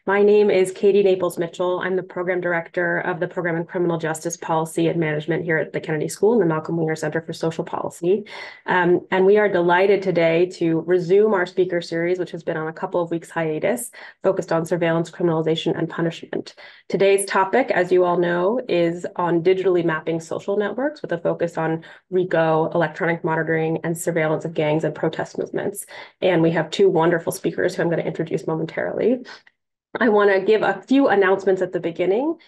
My name is Katie Naples-Mitchell. I'm the program director of the program in criminal justice policy and management here at the Kennedy School in the Malcolm Winger Center for Social Policy. And we are delighted today to resume our speaker series, which has been on a couple of weeks hiatus, focused on surveillance, criminalization, and punishment. Today's topic, as you all know, is on digitally mapping social networks with a focus on RICO, electronic monitoring, and surveillance of gangs and protest movements. And we have two wonderful speakers who I'm going to introduce momentarily. I want to give a few announcements at the beginning.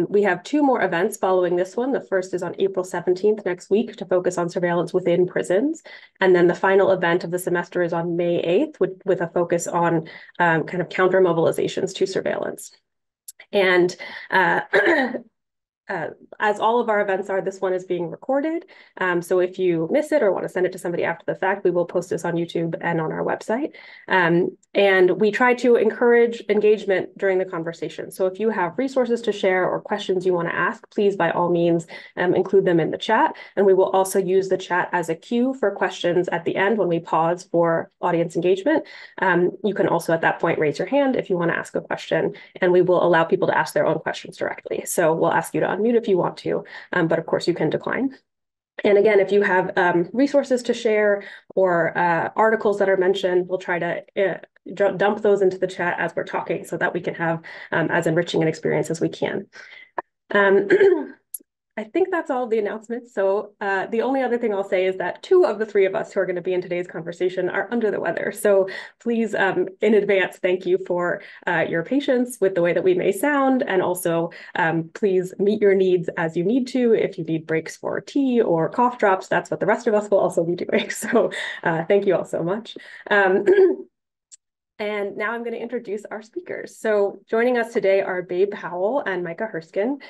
We have two more events following this one. The first is on April 17th next week to focus on surveillance within prisons. And then the final event of the semester is on May 8th with a focus on kind of counter mobilizations to surveillance. And as all of our events are, this one is being recorded. So if you miss it or want to send it to somebody after the fact, we will post this on YouTube and on our website. And we try to encourage engagement during the conversation. So if you have resources to share or questions you want to ask, please, by all means, include them in the chat. And we will also use the chat as a cue for questions at the end when we pause for audience engagement. You can also at that point raise your hand if you want to ask a question, and we will allow people to ask their own questions directly. So we'll ask you to unmute if you want to, but of course you can decline. And again, if you have resources to share or articles that are mentioned, we'll try to dump those into the chat as we're talking so that we can have as enriching an experience as we can. I think that's all the announcements. So the only other thing I'll say is that two of the three of us who are going to be in today's conversation are under the weather. So please, in advance, thank you for your patience with the way that we may sound. And also, please meet your needs as you need to. If you need breaks for tea or cough drops, that's what the rest of us will also be doing. So thank you all so much. And now I'm going to introduce our speakers. So joining us today are Babe Howell and Micah Herskind.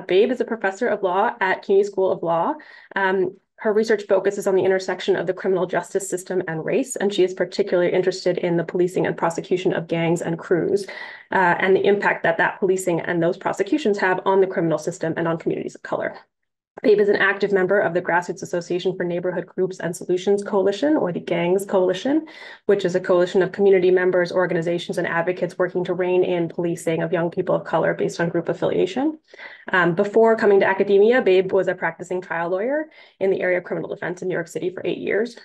Babe is a professor of law at CUNY School of Law. Her research focuses on the intersection of the criminal justice system and race, and she is particularly interested in the policing and prosecution of gangs and crews, and the impact that policing and those prosecutions have on the criminal system and on communities of color. Babe is an active member of the Grassroots Association for Neighborhood Groups and Solutions Coalition, or the GANGS Coalition, which is a coalition of community members, organizations, and advocates working to rein in policing of young people of color based on group affiliation. Before coming to academia, Babe was a practicing trial lawyer in the area of criminal defense in New York City for 8 years.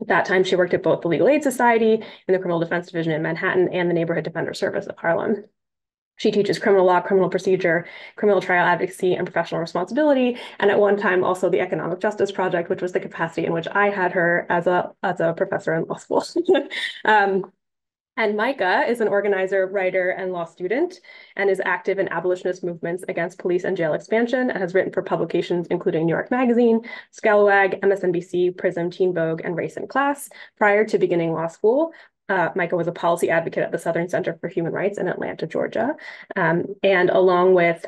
At that time, she worked at both the Legal Aid Society in the Criminal Defense Division in Manhattan and the Neighborhood Defender Service of Harlem. She teaches criminal law, criminal procedure, criminal trial advocacy, and professional responsibility, and at one time also the Economic Justice Project, which was the capacity in which I had her as a professor in law school. And Micah is an organizer, writer, and law student, and is active in abolitionist movements against police and jail expansion, and has written for publications including New York Magazine, Scalawag, MSNBC, Prism, Teen Vogue, and Race and Class. Prior to beginning law school, Micah was a policy advocate at the Southern Center for Human Rights in Atlanta, Georgia. And along with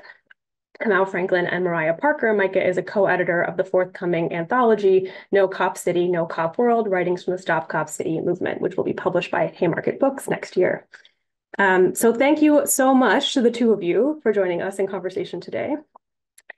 Kamau Franklin and Mariah Parker, Micah is a co-editor of the forthcoming anthology, No Cop City, No Cop World, Writings from the Stop Cop City movement, which will be published by Haymarket Books next year. So thank you so much to the two of you for joining us in conversation today.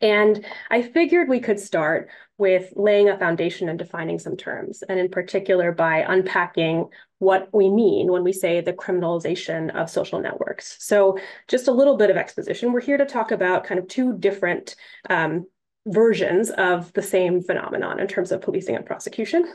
And I figured we could start with laying a foundation and defining some terms, and in particular by unpacking what we mean when we say the criminalization of social networks. So just a little bit of exposition. We're here to talk about kind of two different versions of the same phenomenon in terms of policing and prosecution,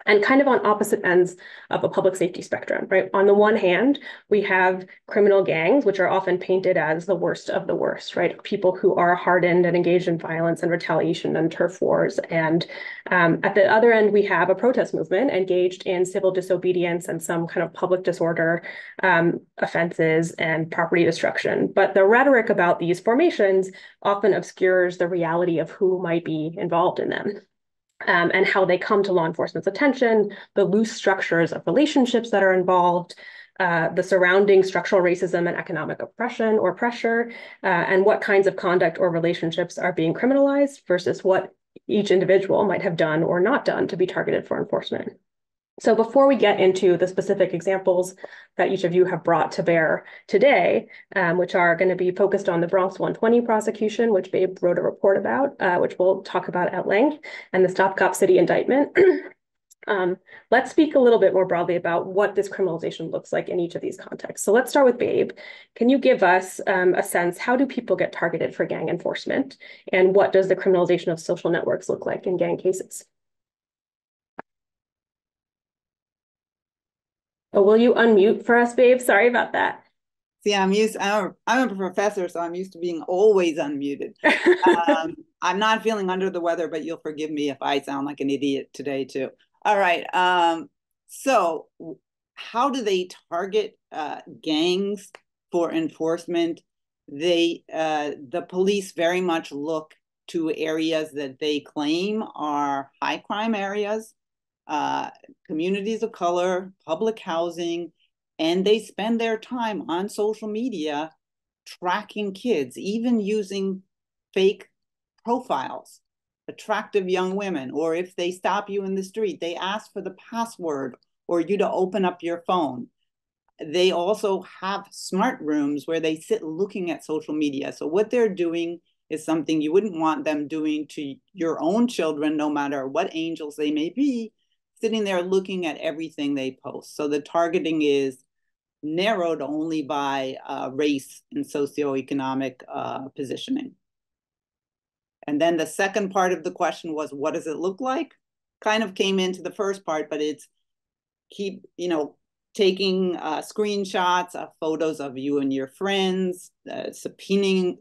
and kind of on opposite ends of a public safety spectrum, right? On the one hand, we have criminal gangs, which are often painted as the worst of the worst, right? People who are hardened and engaged in violence and retaliation and turf wars. And at the other end, we have a protest movement engaged in civil disobedience and some kind of public disorder offenses and property destruction. But the rhetoric about these formations often obscures the reality of who might be involved in them. And how they come to law enforcement's attention, the loose structures of relationships that are involved, the surrounding structural racism and economic oppression or pressure, and what kinds of conduct or relationships are being criminalized versus what each individual might have done or not done to be targeted for enforcement. So before we get into the specific examples that each of you have brought to bear today, which are going to be focused on the Bronx 120 prosecution, which Babe wrote a report about, which we'll talk about at length, and the Stop Cop City indictment, Let's speak a little bit more broadly about what this criminalization looks like in each of these contexts. So let's start with Babe. Can you give us a sense, how do people get targeted for gang enforcement? And what does the criminalization of social networks look like in gang cases? Oh, will you unmute for us, Babe? Sorry about that. See, I'm a professor, so I'm used to being always unmuted. I'm not feeling under the weather, but you'll forgive me if I sound like an idiot today too. All right. So how do they target gangs for enforcement? The police very much look to areas that they claim are high crime areas, uh, communities of color, public housing, and they spend their time on social media tracking kids, even using fake profiles, attractive young women, or if they stop you in the street, they ask for the password or you to open up your phone. They also have smart rooms where they sit looking at social media. So what they're doing is something you wouldn't want them doing to your own children, no matter what angels they may be, sitting there looking at everything they post. So the targeting is narrowed only by race and socioeconomic positioning. And then the second part of the question was, what does it look like? Kind of came into the first part, but it's taking screenshots of photos of you and your friends, subpoenaing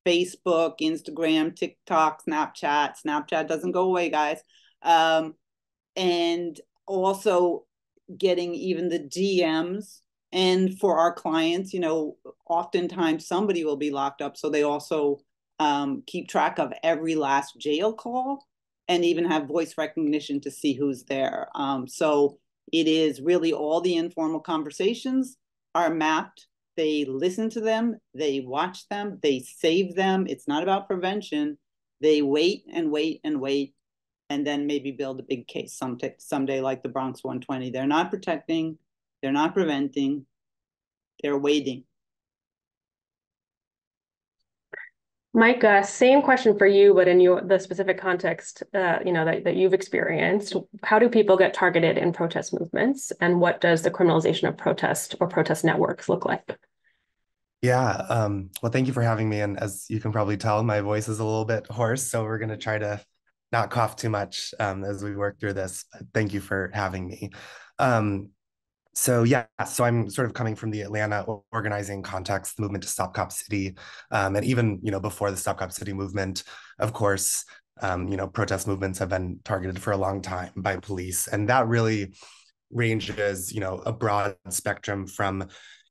Facebook, Instagram, TikTok, Snapchat. Snapchat doesn't go away, guys. And also getting even the DMs. And for our clients, oftentimes somebody will be locked up. So they also keep track of every last jail call and even have voice recognition to see who's there. So it is really all the informal conversations are mapped. They listen to them, they watch them, they save them. It's not about prevention. They wait and wait and wait, and then maybe build a big case someday like the Bronx 120. They're not protecting, they're not preventing, they're waiting. Micah, same question for you, but in the specific context, that you've experienced. How do people get targeted in protest movements, and what does the criminalization of protest or protest networks look like? Yeah, well, thank you for having me. And as you can probably tell, my voice is a little bit hoarse, so we're going to try to not cough too much as we work through this. But thank you for having me. Um, so I'm sort of coming from the Atlanta organizing context, the movement to Stop Cop City, and even before the Stop Cop City movement, of course, protest movements have been targeted for a long time by police, and that really ranges, a broad spectrum from,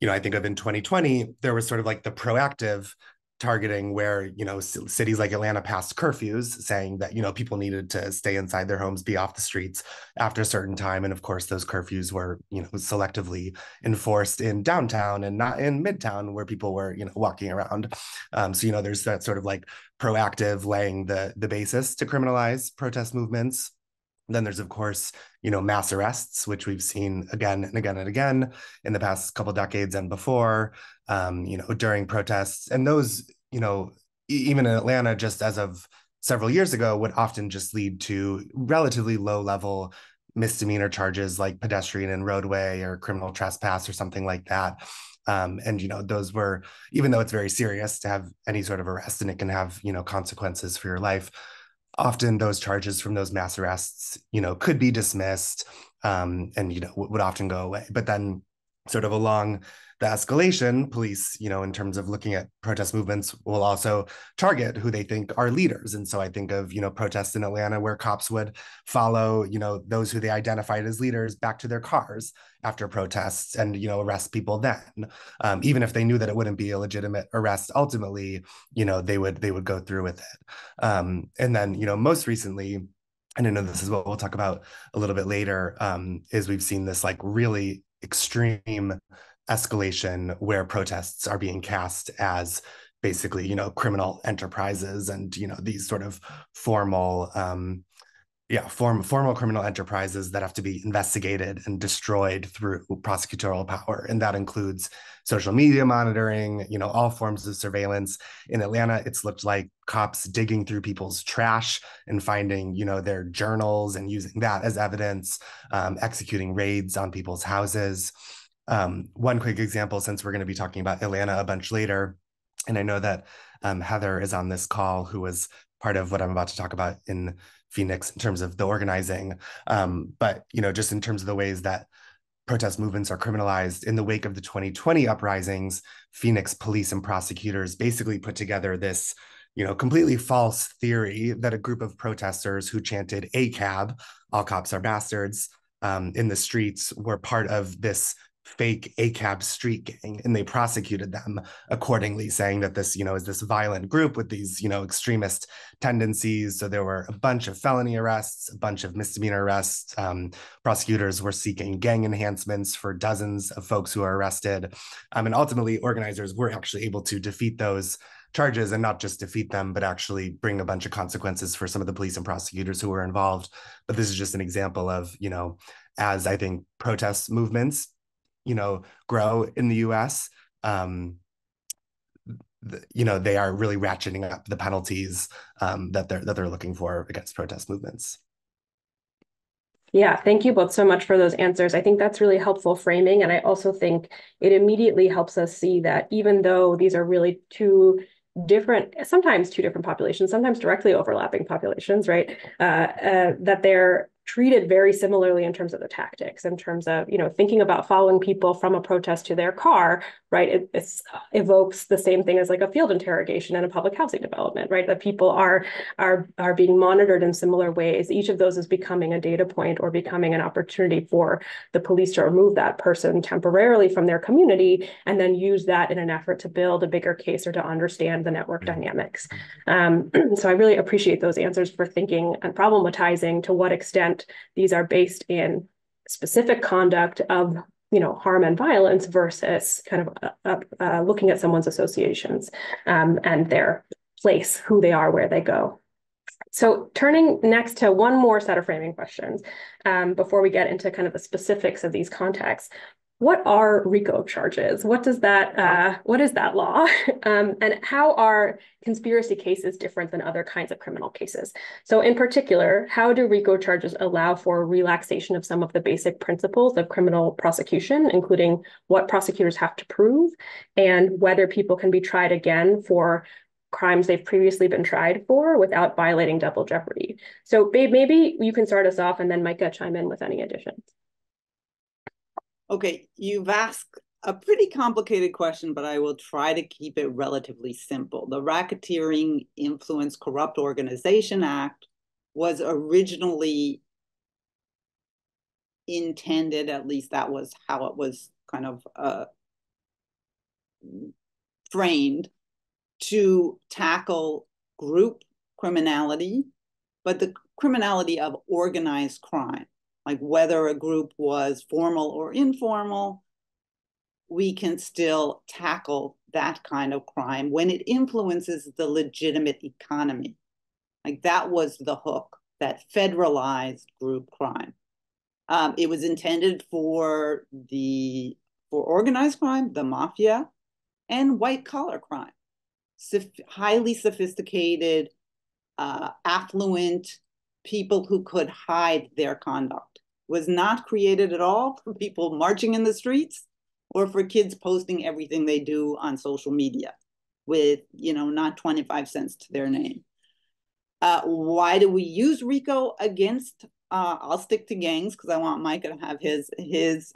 I think of in 2020, there was sort of like the proactive targeting where, cities like Atlanta passed curfews saying that, people needed to stay inside their homes, be off the streets after a certain time. And of course, those curfews were, selectively enforced in downtown and not in midtown where people were, walking around. So, there's that sort of like proactive laying the basis to criminalize protest movements. Then there's, of course, mass arrests, which we've seen again and again and again in the past couple decades and before, during protests. And those, even in Atlanta, just as of several years ago, would often just lead to relatively low level misdemeanor charges like pedestrian and roadway or criminal trespass or something like that. And those were, even though it's very serious to have any sort of arrest and it can have consequences for your life, often those charges from those mass arrests, could be dismissed, and would often go away. But then, sort of along the escalation, police, in terms of looking at protest movements, will also target who they think are leaders. And so I think of protests in Atlanta where cops would follow those who they identified as leaders back to their cars after protests and arrest people then, even if they knew that it wouldn't be a legitimate arrest ultimately. They would go through with it. And then most recently, and I know this is what we'll talk about a little bit later, is we've seen this like really extreme escalation where protests are being cast as basically criminal enterprises and these sort of formal yeah, formal criminal enterprises that have to be investigated and destroyed through prosecutorial power. And that includes social media monitoring, all forms of surveillance. In Atlanta, it's looked like cops digging through people's trash and finding, their journals and using that as evidence, executing raids on people's houses. One quick example, since we're going to be talking about Atlanta a bunch later, and I know that Heather is on this call, who was part of what I'm about to talk about in Phoenix in terms of the organizing. But, just in terms of the ways that protest movements are criminalized, in the wake of the 2020 uprisings, Phoenix police and prosecutors basically put together this, completely false theory that a group of protesters who chanted ACAB, all cops are bastards, in the streets were part of this fake ACAB street gang, and they prosecuted them accordingly, saying that this, is this violent group with these, extremist tendencies. So there were a bunch of felony arrests, a bunch of misdemeanor arrests. Prosecutors were seeking gang enhancements for dozens of folks who were arrested. And ultimately, organizers were actually able to defeat those charges, and not just defeat them, but actually bring a bunch of consequences for some of the police and prosecutors who were involved. But this is just an example of, as I think protest movements grow in the US, they are really ratcheting up the penalties that they're looking for against protest movements. Yeah, thank you both so much for those answers. I think that's really helpful framing. And I also think it immediately helps us see that even though these are really sometimes two different populations, sometimes directly overlapping populations, right? That they're treated very similarly in terms of the tactics, in terms of, thinking about following people from a protest to their car, right? It evokes the same thing as like a field interrogation in a public housing development, right? That people are being monitored in similar ways. Each of those is becoming a data point or becoming an opportunity for the police to remove that person temporarily from their community and then use that in an effort to build a bigger case or to understand the network dynamics. So I really appreciate those answers for thinking and problematizing to what extent these are based in specific conduct of harm and violence versus kind of looking at someone's associations and their place, who they are, where they go. So turning next to one more set of framing questions before we get into kind of the specifics of these contexts. What are RICO charges? What is that law? And how are conspiracy cases different than other kinds of criminal cases? So in particular, how do RICO charges allow for relaxation of some of the basic principles of criminal prosecution, including what prosecutors have to prove and whether people can be tried again for crimes they've previously been tried for without violating double jeopardy? So Babe, maybe you can start us off and then Micah chime in with any additions. Okay, you've asked a pretty complicated question, but I will try to keep it relatively simple. The Racketeering, Influence, Corrupt Organization Act was originally intended, at least that was how it was kind of framed, to tackle group criminality, but the criminality of organized crime. Like whether a group was formal or informal, we can still tackle that kind of crime when it influences the legitimate economy. Like that was the hook, that federalized group crime. It was intended for organized crime, the mafia, and white collar crime. Highly sophisticated, affluent people who could hide their conduct. Was not created at all for people marching in the streets or for kids posting everything they do on social media with, not 25 cents to their name. Why do we use RICO against, I'll stick to gangs because I want Micah to have his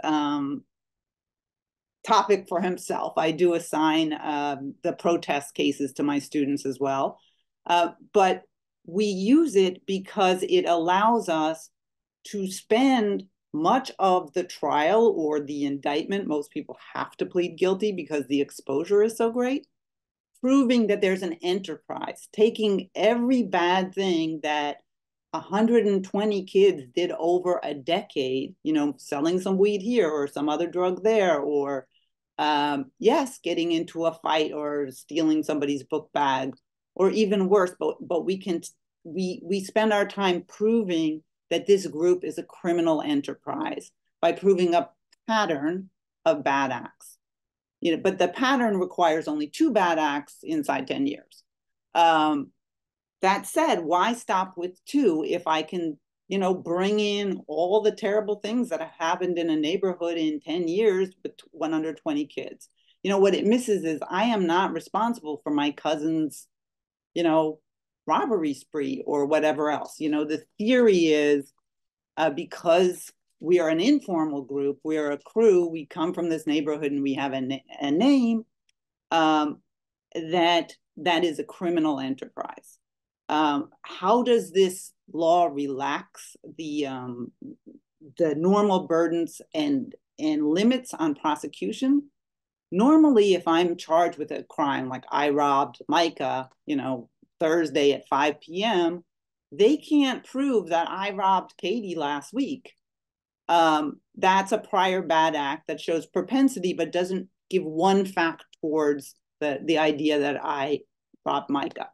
topic for himself. I do assign the protest cases to my students as well. But we use it because it allows us to spend much of the trial or the indictment, most people have to plead guilty because the exposure is so great, proving that there's an enterprise, taking every bad thing that 120 kids did over a decade, selling some weed here or some other drug there, or getting into a fight or stealing somebody's book bag, or even worse, but we can we spend our time proving that this group is a criminal enterprise by proving a pattern of bad acts. But the pattern requires only 2 bad acts inside 10 years. That said, why stop with 2 if I can, bring in all the terrible things that have happened in a neighborhood in 10 years with 120 kids? What it misses is I am not responsible for my cousin's, robbery spree or whatever else. The theory is because we are an informal group, we are a crew, we come from this neighborhood and we have a name, that is a criminal enterprise. How does this law relax the normal burdens and limits on prosecution? Normally, if I'm charged with a crime, like I robbed Micah, Thursday at 5 p.m., they can't prove that I robbed Katie last week. That's a prior bad act that shows propensity, but doesn't give one fact towards the idea that I robbed Micah.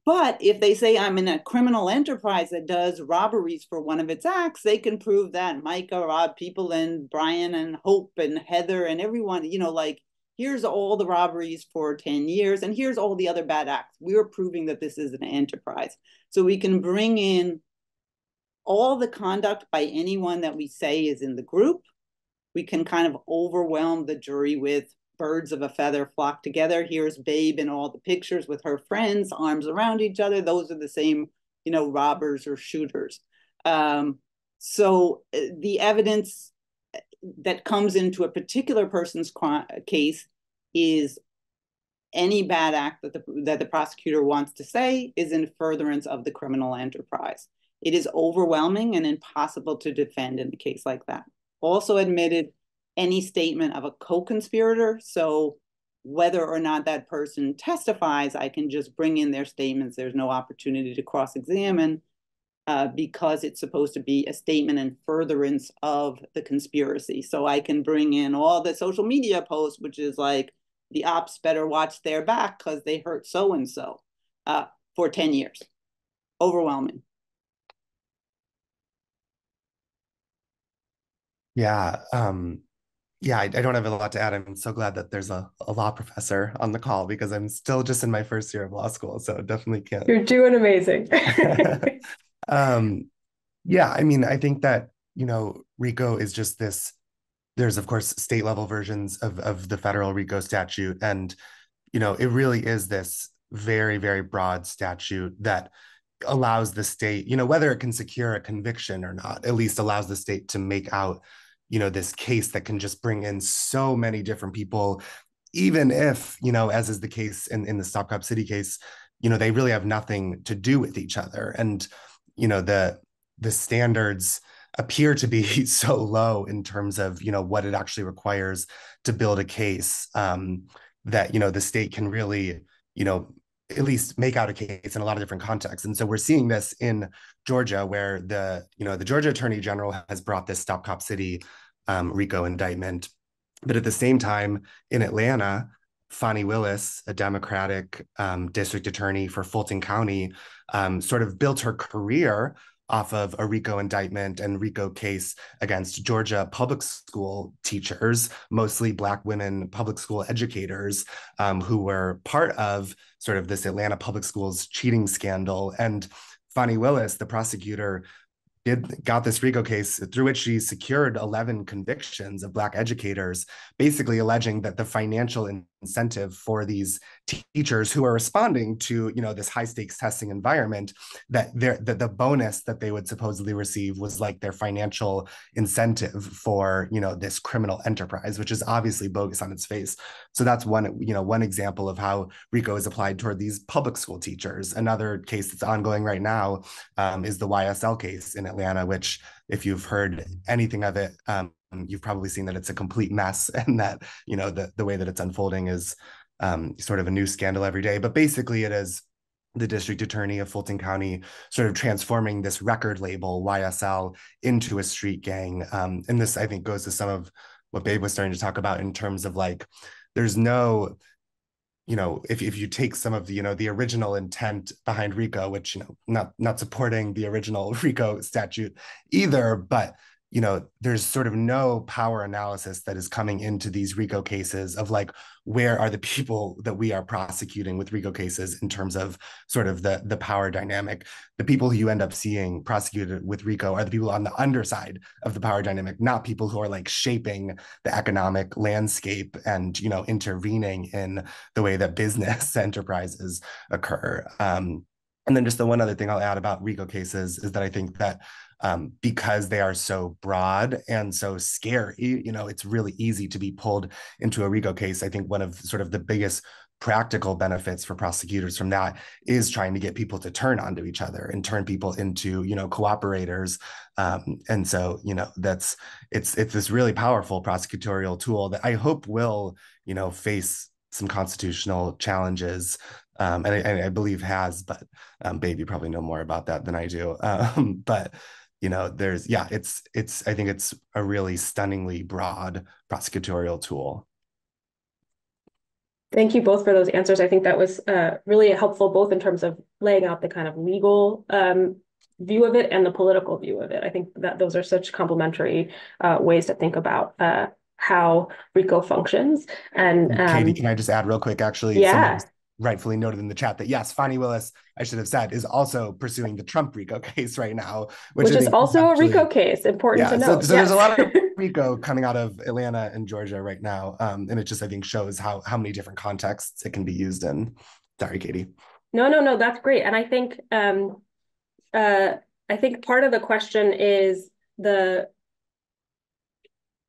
But if they say I'm in a criminal enterprise that does robberies for one of its acts, they can prove that Micah robbed people and Brian and Hope and Heather and everyone, here's all the robberies for 10 years and here's all the other bad acts. We're proving that this is an enterprise. So we can bring in all the conduct by anyone that we say is in the group. We can kind of overwhelm the jury with birds of a feather flock together. Here's Babe in all the pictures with her friends, arms around each other. Those are the same, robbers or shooters. So the evidence that comes into a particular person's case is any bad act that the prosecutor wants to say is in furtherance of the criminal enterprise. It is overwhelming and impossible to defend in a case like that. Also admitted any statement of a co-conspirator. So whether or not that person testifies, I can just bring in their statements. There's no opportunity to cross-examine because it's supposed to be a statement in furtherance of the conspiracy. So I can bring in all the social media posts, which is like, the ops better watch their back because they hurt so-and-so for 10 years. Overwhelming. Yeah. I don't have a lot to add. I'm so glad that there's a law professor on the call because I'm still just in my first year of law school. So definitely can't. You're doing amazing. I think that, RICO is just this. There's, of course, state level versions of the federal RICO statute. And, it really is this very, very broad statute that allows the state, whether it can secure a conviction or not, at least allows the state to make out, this case that can just bring in so many different people, even if, as is the case in the Stop Cop City case, they really have nothing to do with each other. And, the standards appear to be so low in terms of, what it actually requires to build a case that, the state can really, at least make out a case in a lot of different contexts. And so we're seeing this in Georgia, where the Georgia Attorney General has brought this Stop Cop City RICO indictment. But at the same time, in Atlanta, Fani Willis, a Democratic district attorney for Fulton County, sort of built her career off of a RICO indictment and RICO case against Georgia public school teachers, mostly Black women public school educators, who were part of sort of this Atlanta public schools cheating scandal. And Fani Willis, the prosecutor, got this RICO case through which she secured 11 convictions of Black educators, basically alleging that the financial incentive for these teachers who are responding to, this high stakes testing environment, that the bonus that they would supposedly receive was like their financial incentive for, this criminal enterprise, which is obviously bogus on its face. So that's one example of how RICO is applied toward these public school teachers. Another case that's ongoing right now is the YSL case in Atlanta, which, if you've heard anything of it, you've probably seen that it's a complete mess, and that the way that it's unfolding is sort of a new scandal every day. But basically, it is the district attorney of Fulton County sort of transforming this record label YSL into a street gang. And this, I think, goes to some of what Babe was starting to talk about in terms of like, there's no if you take some of the, the original intent behind RICO, which, not supporting the original RICO statute either, but there's sort of no power analysis that is coming into these RICO cases of like, where are the people that we are prosecuting with RICO cases in terms of sort of the power dynamic. The people who you end up seeing prosecuted with RICO are the people on the underside of the power dynamic, not people who are like shaping the economic landscape and, intervening in the way that business enterprises occur. And then just the one other thing I'll add about RICO cases is that I think that because they are so broad and so scary, it's really easy to be pulled into a RICO case. I think one of sort of the biggest practical benefits for prosecutors from that is trying to get people to turn onto each other and turn people into, cooperators. And so, it's this really powerful prosecutorial tool that I hope will, face some constitutional challenges. And I believe has, but Babe, you probably know more about that than I do. But I think it's a really stunningly broad prosecutorial tool. Thank you both for those answers. I think that was really helpful, both in terms of laying out the kind of legal view of it and the political view of it. I think that those are such complementary ways to think about how RICO functions. And Katie, can I just add real quick? Actually, yeah. Rightfully noted in the chat that yes, Fani Willis, I should have said, is also pursuing the Trump RICO case right now, which is also a RICO case. Important to know. So there's a lot of RICO coming out of Atlanta and Georgia right now, and it just I think shows how many different contexts it can be used in. Sorry, Katie. No, that's great. And I think part of the question is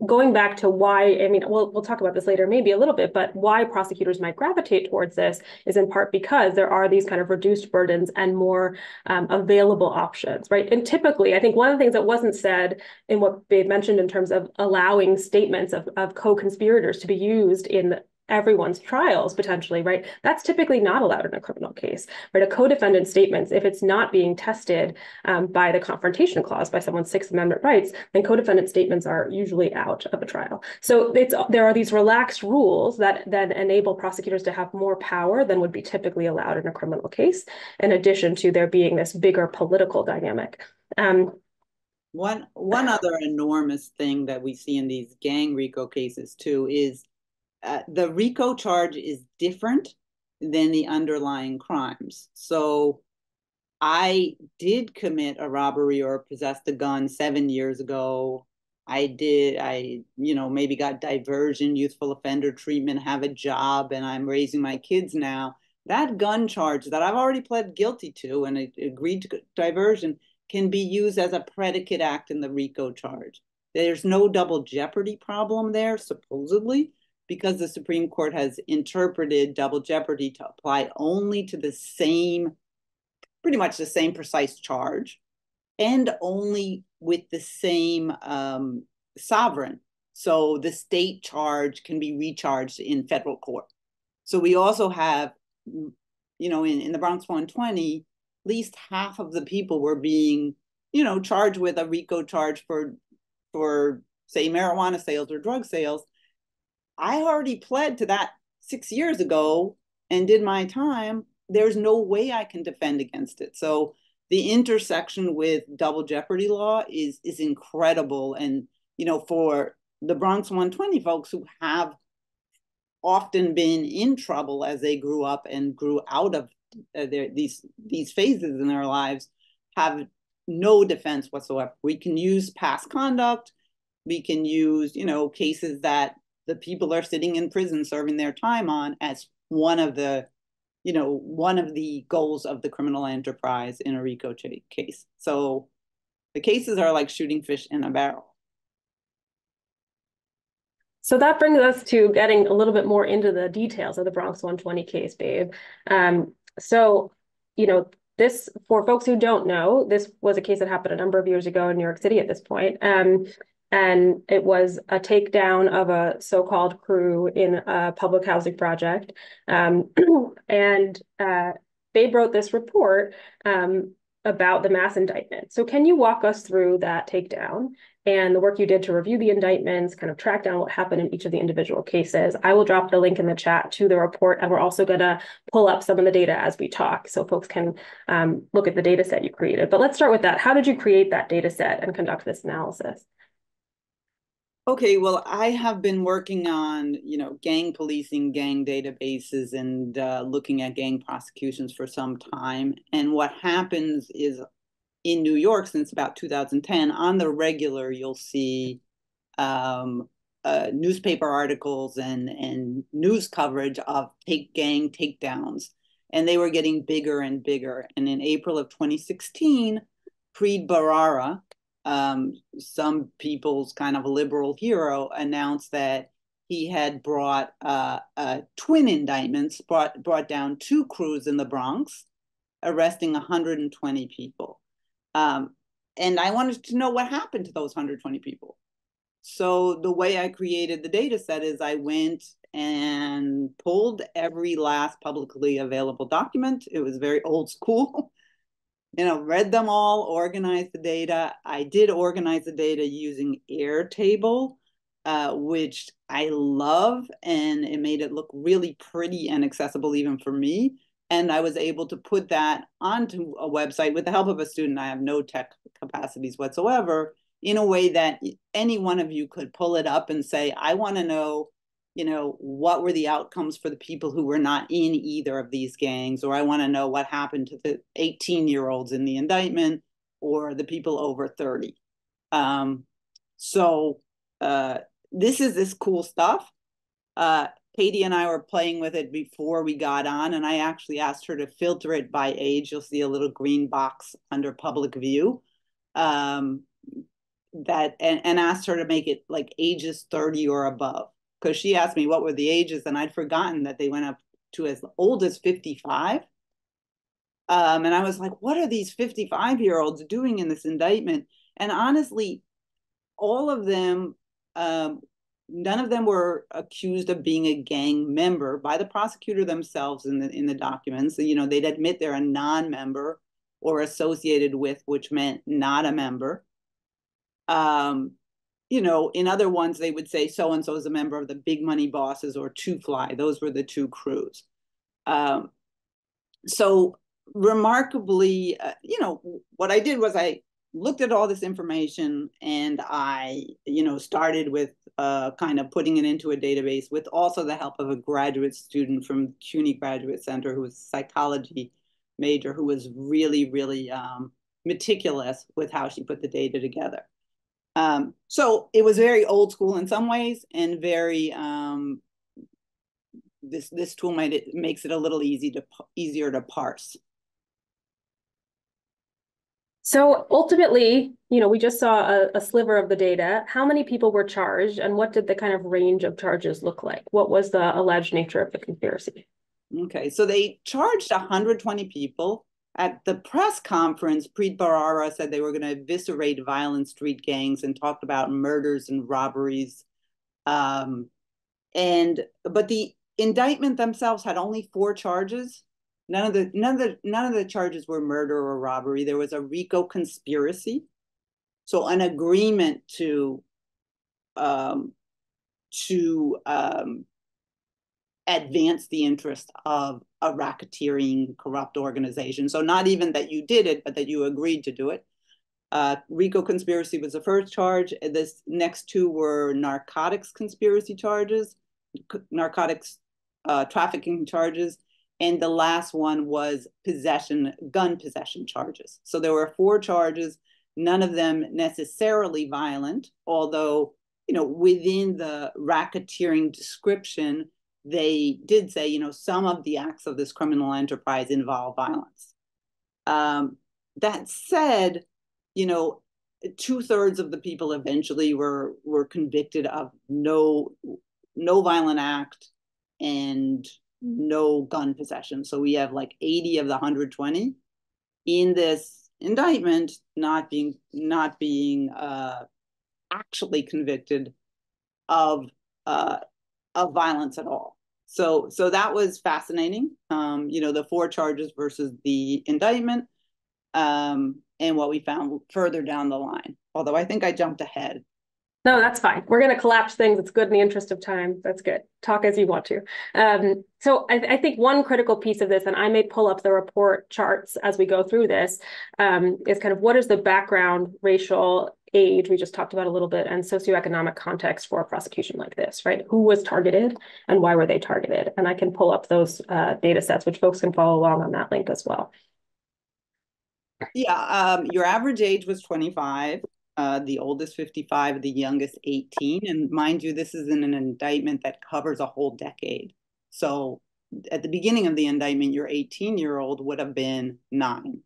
going back to why, I mean, we'll talk about this later, maybe a little bit, but why prosecutors might gravitate towards this is in part because there are these kind of reduced burdens and more available options, right? And typically, I think one of the things that wasn't said in what Babe mentioned in terms of allowing statements of co-conspirators to be used in everyone's trials potentially, right? That's typically not allowed in a criminal case, right? A co-defendant statement, if it's not being tested by the confrontation clause, by someone's Sixth Amendment rights, then co-defendant statements are usually out of a trial. So there are these relaxed rules that then enable prosecutors to have more power than would be typically allowed in a criminal case, in addition to there being this bigger political dynamic. One other enormous thing that we see in these gang RICO cases too is the RICO charge is different than the underlying crimes. So I did commit a robbery or possessed a gun 7 years ago. I maybe got diversion, youthful offender treatment, have a job, and I'm raising my kids now. That gun charge that I've already pled guilty to and agreed to diversion can be used as a predicate act in the RICO charge. There's no double jeopardy problem there, supposedly, because the Supreme Court has interpreted double jeopardy to apply only to pretty much the same precise charge, and only with the same sovereign. So the state charge can be recharged in federal court. So we also have, in the Bronx 120, at least half of the people were being, charged with a RICO charge for say, marijuana sales or drug sales. I already pled to that 6 years ago and did my time. There's no way I can defend against it. So the intersection with double jeopardy law is incredible. And, for the Bronx 120 folks who have often been in trouble as they grew up and grew out of these phases in their lives, have no defense whatsoever. We can use past conduct. We can use, cases that the people are sitting in prison serving their time on as one of the goals of the criminal enterprise in a RICO case. So the cases are like shooting fish in a barrel. So that brings us to getting a little bit more into the details of the Bronx 120 case, Babe. This, for folks who don't know, this was a case that happened a number of years ago in New York City at this point. And it was a takedown of a so-called crew in a public housing project. And Babe wrote this report about the mass indictment. So can you walk us through that takedown and the work you did to review the indictments, kind of track down what happened in each of the individual cases? I will drop the link in the chat to the report, and we're also going to pull up some of the data as we talk so folks can look at the data set you created. But let's start with that. How did you create that data set and conduct this analysis? Okay, well, I have been working on, gang policing, gang databases, and looking at gang prosecutions for some time. And what happens is in New York since about 2010, on the regular, you'll see newspaper articles and news coverage of gang takedowns. And they were getting bigger and bigger. And in April of 2016, Preet Bharara, some people's kind of liberal hero, announced that he had brought twin indictments, brought down 2 crews in the Bronx, arresting 120 people. And I wanted to know what happened to those 120 people. So the way I created the data set is I went and pulled every last publicly available document. It was very old school. Read them all, organized the data. I did organize the data using Airtable, which I love, and it made it look really pretty and accessible even for me. And I was able to put that onto a website with the help of a student. I have no tech capacities whatsoever, in a way that any one of you could pull it up and say, I want to know, what were the outcomes for the people who were not in either of these gangs, or I want to know what happened to the 18-year-olds in the indictment or the people over 30. So this is this cool stuff. Katie and I were playing with it before we got on, and I actually asked her to filter it by age. You'll see a little green box under public view, and asked her to make it like ages 30 or above. Because she asked me what were the ages, and I'd forgotten that they went up to as old as 55. And I was like, what are these 55-year-olds doing in this indictment? And honestly, all of them, none of them were accused of being a gang member by the prosecutor themselves in the documents. They'd admit they're a non-member or associated with, which meant not a member. In other ones, they would say so-and-so is a member of the Big Money Bosses or Two Fly. Those were the 2 crews. So remarkably, what I did was I looked at all this information, and I, started with kind of putting it into a database with also the help of a graduate student from CUNY Graduate Center who was a psychology major, who was really, really meticulous with how she put the data together. So it was very old school in some ways, and very this tool makes it a little easier to parse. So ultimately, we just saw a sliver of the data. How many people were charged, and what did the kind of range of charges look like? What was the alleged nature of the conspiracy? Okay, so they charged 120 people. At the press conference, Preet Bharara said they were going to eviscerate violent street gangs and talked about murders and robberies. But the indictment themselves had only 4 charges. None of the charges were murder or robbery. There was a RICO conspiracy, so an agreement to advance the interest of a racketeering corrupt organization. So not even that you did it, but that you agreed to do it. RICO conspiracy was the first charge. This next 2 were narcotics conspiracy charges, narcotics trafficking charges. And the last one was gun possession charges. So there were 4 charges, none of them necessarily violent, although, within the racketeering description, they did say, some of the acts of this criminal enterprise involve violence. That said, 2/3 of the people eventually were convicted of no violent act and no gun possession. So we have like 80 of the 120 in this indictment not being actually convicted of violence at all. So that was fascinating. The 4 charges versus the indictment. and what we found further down the line. Although I think I jumped ahead. No, that's fine. We're going to collapse things. It's good in the interest of time. That's good. Talk as you want to. So I think one critical piece of this, and I may pull up the report charts as we go through this, is kind of what is the background, racial, age, we just talked about a little bit, and socioeconomic context for a prosecution like this, right? Who was targeted and why were they targeted? And I can pull up those data sets, which folks can follow along on that link as well. Yeah, your average age was 25. The oldest 55, the youngest 18. And mind you, this is in an indictment that covers a whole decade. So at the beginning of the indictment, your 18-year-old would have been 9.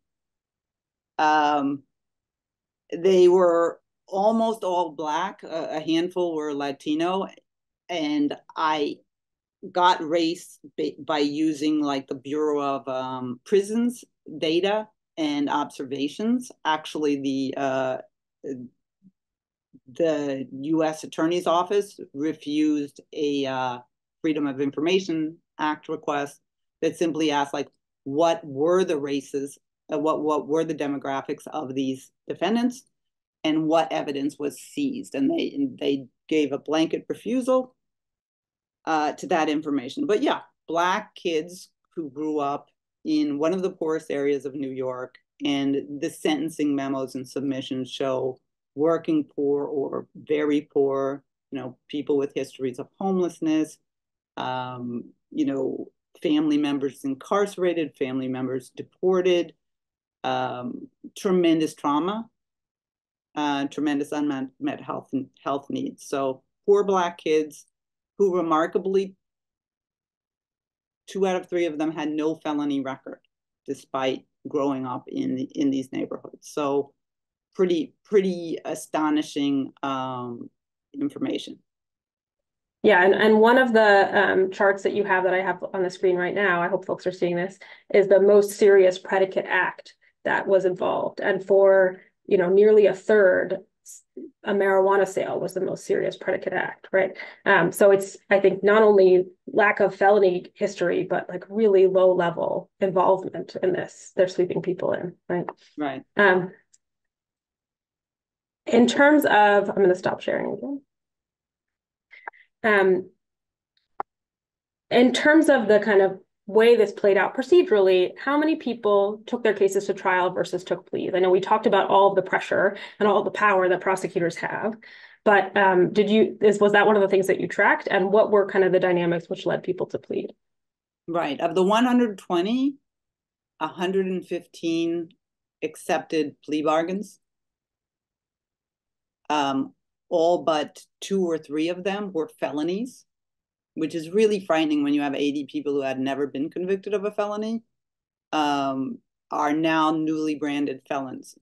They were almost all Black. A handful were Latino. And I got race by using like the Bureau of Prisons data and observations. Actually, the U.S. Attorney's Office refused a Freedom of Information Act request that simply asked, like, what were the races, what were the demographics of these defendants, and what evidence was seized. And they gave a blanket refusal to that information. But yeah, Black kids who grew up in one of the poorest areas of New York, and the sentencing memos and submissions show working poor or very poor, people with histories of homelessness, family members incarcerated, family members deported, tremendous trauma, tremendous unmet health needs. So poor Black kids who remarkably 2 out of 3 of them had no felony record despite growing up in these neighborhoods. So pretty astonishing information. Yeah, and one of the charts that you have that I have on the screen right now, I hope folks are seeing this, is the most serious predicate act that was involved. And for, nearly a third, a marijuana sale was the most serious predicate act, right? So it's, I think, not only lack of felony history, but like really low level involvement in this. They're sweeping people in, right? Right. In terms of, I'm going to stop sharing again. In terms of the kind of way this played out procedurally, how many people took their cases to trial versus took pleas? I know we talked about all of the pressure and all of the power that prosecutors have, but was that one of the things that you tracked? And what were kind of the dynamics which led people to plead? Right. Of the 120, 115 accepted plea bargains. All but 2 or 3 of them were felonies, which is really frightening when you have 80 people who had never been convicted of a felony, are now newly branded felons.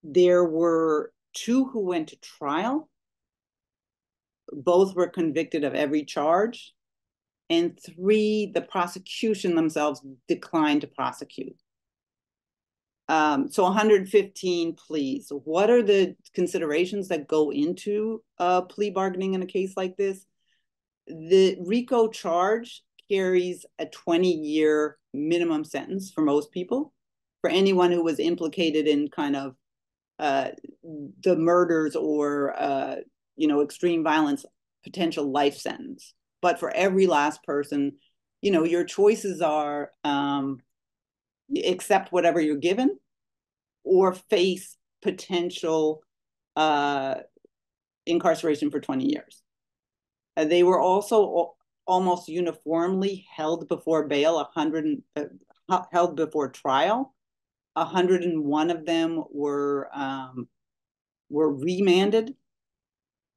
There were 2 who went to trial. Both were convicted of every charge. And 3, the prosecution themselves declined to prosecute. So 115 pleas. What are the considerations that go into plea bargaining in a case like this? The RICO charge carries a 20-year minimum sentence for most people. For anyone who was implicated in kind of the murders or extreme violence, potential life sentence. But for every last person, your choices are accept whatever you're given or face potential incarceration for 20 years. They were also almost uniformly held before bail, held before trial. 101 of them were remanded,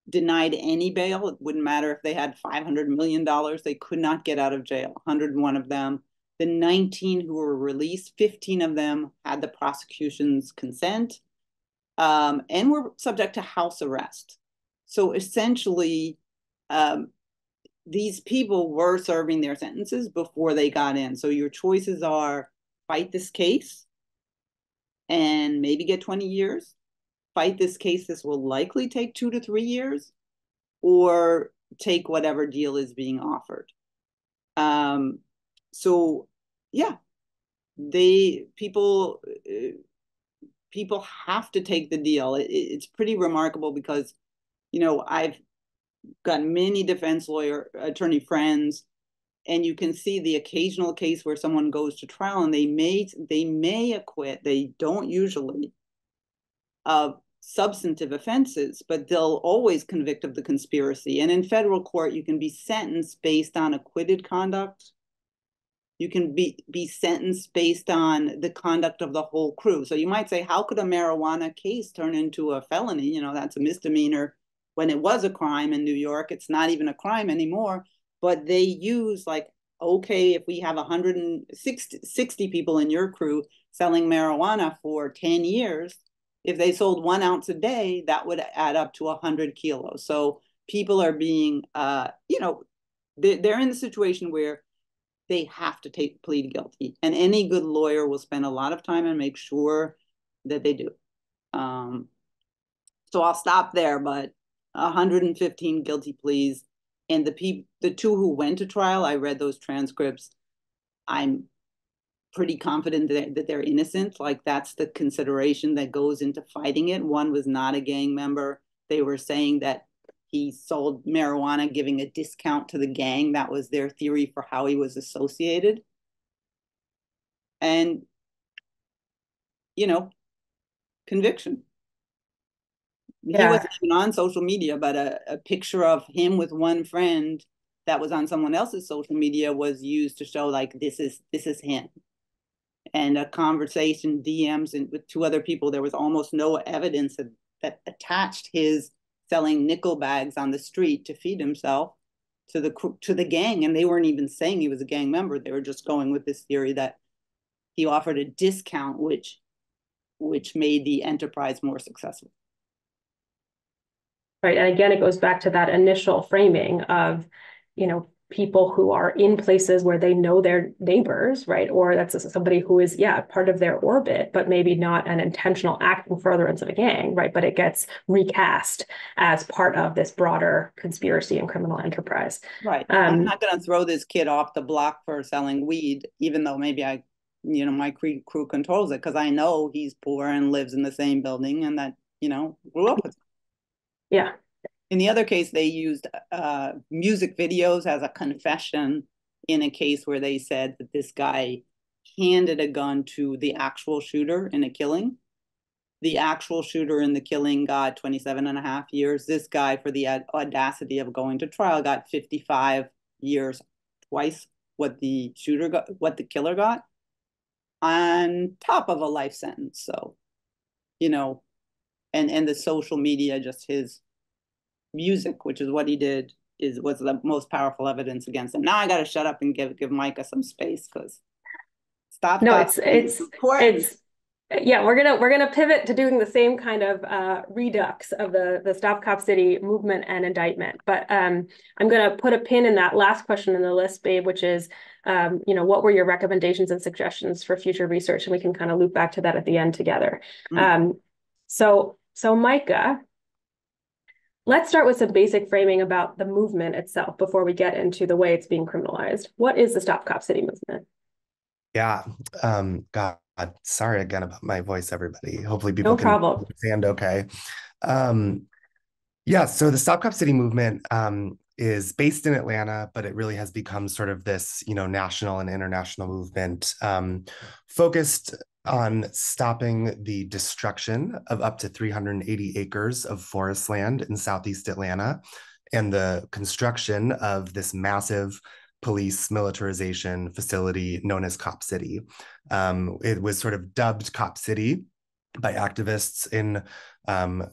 denied any bail. It wouldn't matter if they had $500 million. They could not get out of jail, 101 of them. The 19 who were released, 15 of them had the prosecution's consent and were subject to house arrest. So essentially, these people were serving their sentences before they got in. So your choices are fight this case and maybe get 20 years, fight this case, this will likely take 2 to 3 years, or take whatever deal is being offered. So yeah, people have to take the deal. It's pretty remarkable because, I've got many defense attorney friends, and you can see the occasional case where someone goes to trial and they may acquit. They don't usually of substantive offenses, but they'll always convict of the conspiracy. And in federal court, you can be sentenced based on acquitted conduct. You can be sentenced based on the conduct of the whole crew. So you might say, how could a marijuana case turn into a felony? That's a misdemeanor when it was a crime in New York. It's not even a crime anymore. But they use okay, if we have 160 people in your crew selling marijuana for 10 years, if they sold 1 ounce a day, that would add up to 100 kilos. So people are being, they're in the situation where they have to plead guilty. And any good lawyer will spend a lot of time and make sure that they do. So I'll stop there, but 115 guilty pleas. And the 2 who went to trial, I read those transcripts. I'm pretty confident that they're innocent. That's the consideration that goes into fighting it. One was not a gang member. They were saying that he sold marijuana, giving a discount to the gang. That was their theory for how he was associated. And, conviction. Yeah. He wasn't even on social media, but a picture of him with one friend that was on someone else's social media was used to show this is him. And a conversation, DMs, and with 2 other people, there was almost no evidence that attached his selling nickel bags on the street to feed himself to the gang. And they weren't even saying he was a gang member. They were just going with this theory that he offered a discount, which made the enterprise more successful. Right. And again, it goes back to that initial framing of, people who are in places where they know their neighbors, right? Or that's somebody who is, part of their orbit, but maybe not an intentional act in furtherance of a gang, right? But it gets recast as part of this broader conspiracy and criminal enterprise. Right. I'm not going to throw this kid off the block for selling weed, even though maybe my crew controls it, because I know he's poor and lives in the same building and that, grew up with him. Yeah. In the other case, they used music videos as a confession in a case where they said that this guy handed a gun to the actual shooter in a killing. The actual shooter in the killing got 27.5 years. This guy, for the audacity of going to trial, got 55 years, twice what the shooter got, what the killer got, on top of a life sentence. So, and the social media, just his music, which is what he did, was the most powerful evidence against him. Now I got to shut up and give Micah some space, because we're gonna pivot to doing the same kind of redux of the Stop Cop City movement and indictment. But I'm gonna put a pin in that last question in the list, Babe, which is, what were your recommendations and suggestions for future research? And we can kind of loop back to that at the end together. So Micah, let's start with some basic framing about the movement itself before we get into the way it's being criminalized. What is the Stop Cop City movement? Yeah. God, sorry again about my voice, everybody. Hopefully people can understand okay. So the Stop Cop City movement is based in Atlanta, but it really has become sort of this, national and international movement focused on stopping the destruction of up to 380 acres of forest land in Southeast Atlanta and the construction of this massive police militarization facility known as Cop City. It was sort of dubbed Cop City by activists in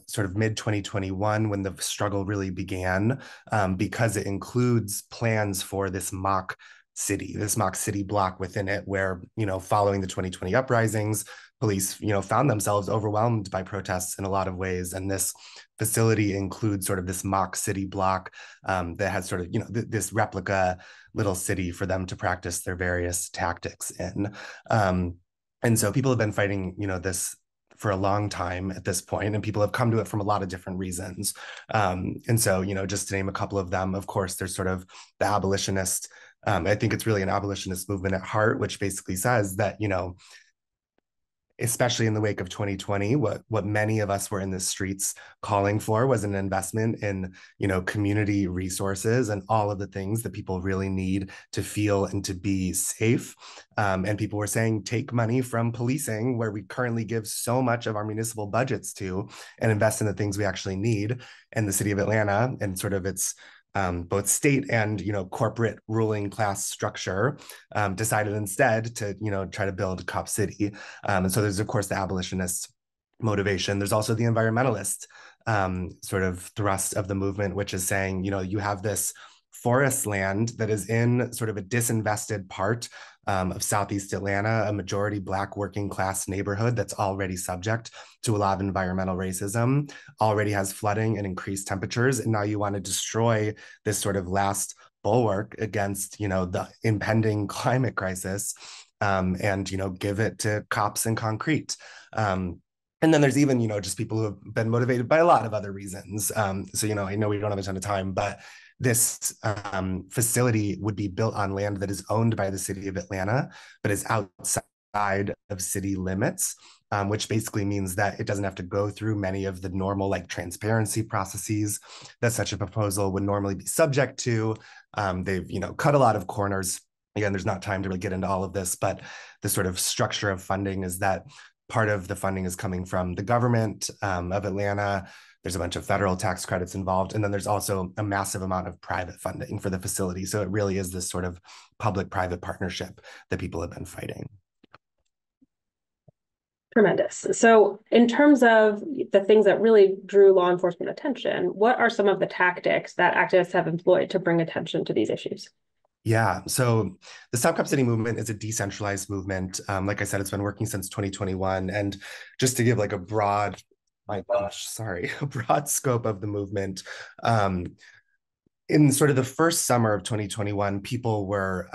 sort of mid-2021 when the struggle really began, because it includes plans for this mock city block within it, where, following the 2020 uprisings, police, found themselves overwhelmed by protests in a lot of ways. And this facility includes sort of this mock city block that has sort of, this replica little city for them to practice their various tactics in. And so people have been fighting, this for a long time at this point, and people have come to it from a lot of different reasons. And so, just to name a couple of them, of course, there's sort of the abolitionist I think it's really an abolitionist movement at heart, which basically says that, especially in the wake of 2020, what many of us were in the streets calling for was an investment in, community resources and all of the things that people really need to feel and to be safe. And people were saying, take money from policing, where we currently give so much of our municipal budgets to, and invest in the things we actually need. And the city of Atlanta and sort of its both state and corporate ruling class structure decided instead to try to build Cop City. And so there's of course the abolitionist motivation. There's also the environmentalist sort of thrust of the movement, which is saying you have this forest land that is in sort of a disinvested part of Southeast Atlanta, a majority Black working class neighborhood that's already subject to a lot of environmental racism, already has flooding and increased temperatures. And now you want to destroy this sort of last bulwark against, the impending climate crisis and, give it to cops and concrete. And then there's even, just people who have been motivated by a lot of other reasons. So, I know we don't have a ton of time, but this facility would be built on land that is owned by the city of Atlanta, but is outside of city limits, which basically means that it doesn't have to go through many of the normal transparency processes that such a proposal would normally be subject to. They've, cut a lot of corners. Again, there's not time to really get into all of this, but the sort of structure of funding is that part of the funding is coming from the government of Atlanta. There's a bunch of federal tax credits involved. And then there's also a massive amount of private funding for the facility. So it really is this sort of public-private partnership that people have been fighting. Tremendous. So in terms of the things that really drew law enforcement attention, what are some of the tactics that activists have employed to bring attention to these issues? Yeah, so the Stop Cop City movement is a decentralized movement. Like I said, it's been working since 2021. And just to give a broad, a broad scope of the movement, in sort of the first summer of 2021, people were,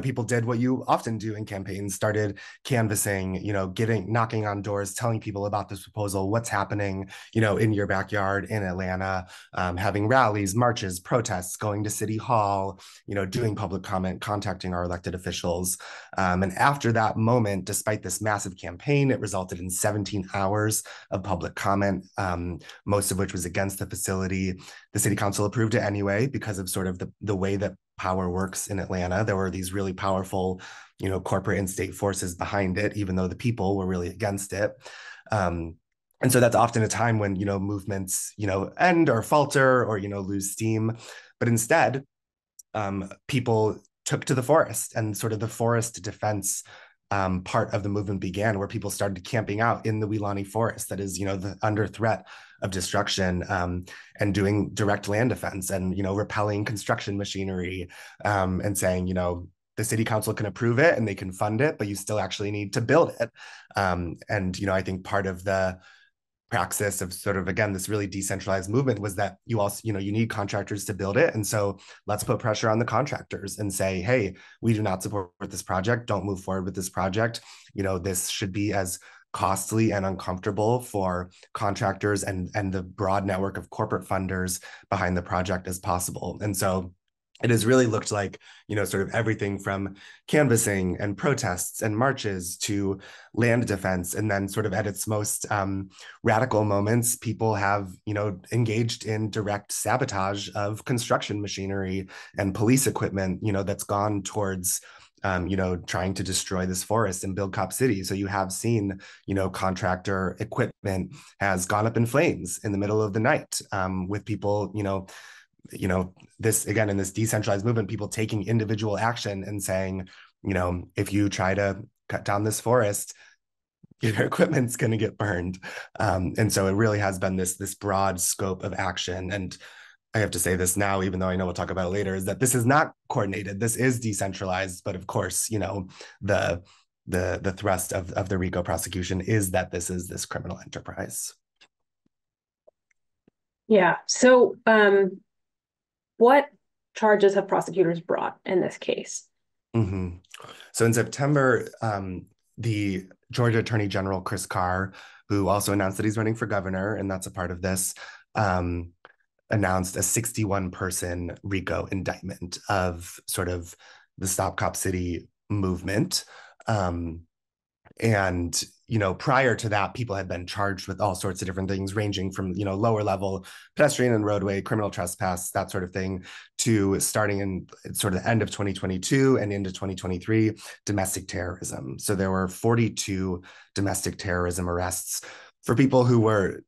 people did what you often do in campaigns, started canvassing, knocking on doors, telling people about this proposal, what's happening, in your backyard in Atlanta, having rallies, marches, protests, going to City Hall, doing public comment, contacting our elected officials. And after that moment, despite this massive campaign, it resulted in 17 hours of public comment, most of which was against the facility. The city council approved it anyway because of sort of the way that power works in Atlanta. There were these really powerful, corporate and state forces behind it, even though the people were really against it. And so that's often a time when, movements, end or falter or, lose steam. But instead, people took to the forest, and sort of the forest defense part of the movement began, where people started camping out in the Weelaunee forest that is, under threat of destruction, and doing direct land defense and, repelling construction machinery, and saying, the city council can approve it and they can fund it, but you still actually need to build it. And, I think part of the praxis of sort of, again, this really decentralized movement was that you also, you need contractors to build it. And so let's put pressure on the contractors and say, hey, we do not support this project. Don't move forward with this project. This should be as costly and uncomfortable for contractors and the broad network of corporate funders behind the project as possible. And so it has really looked like, sort of everything from canvassing and protests and marches to land defense. And then sort of at its most radical moments, people have, engaged in direct sabotage of construction machinery and police equipment, that's gone towards trying to destroy this forest and build Cop City. So you have seen, contractor equipment has gone up in flames in the middle of the night, with people, this, again, in this decentralized movement, people taking individual action and saying, if you try to cut down this forest, your equipment's going to get burned. And so it really has been this broad scope of action. And I have to say this now, even though I know we'll talk about it later, is that this is not coordinated. This is decentralized. But of course, the thrust of the RICO prosecution is that this is this criminal enterprise. Yeah. So what charges have prosecutors brought in this case? Mm-hmm. So in September, the Georgia Attorney General, Chris Carr, who also announced that he's running for governor, and that's a part of this, announced a 61-person RICO indictment of sort of the Stop Cop City movement. And, prior to that, people had been charged with all sorts of different things, ranging from, lower level pedestrian and roadway, criminal trespass, that sort of thing, to starting in sort of the end of 2022 and into 2023, domestic terrorism. So there were 42 domestic terrorism arrests for people who were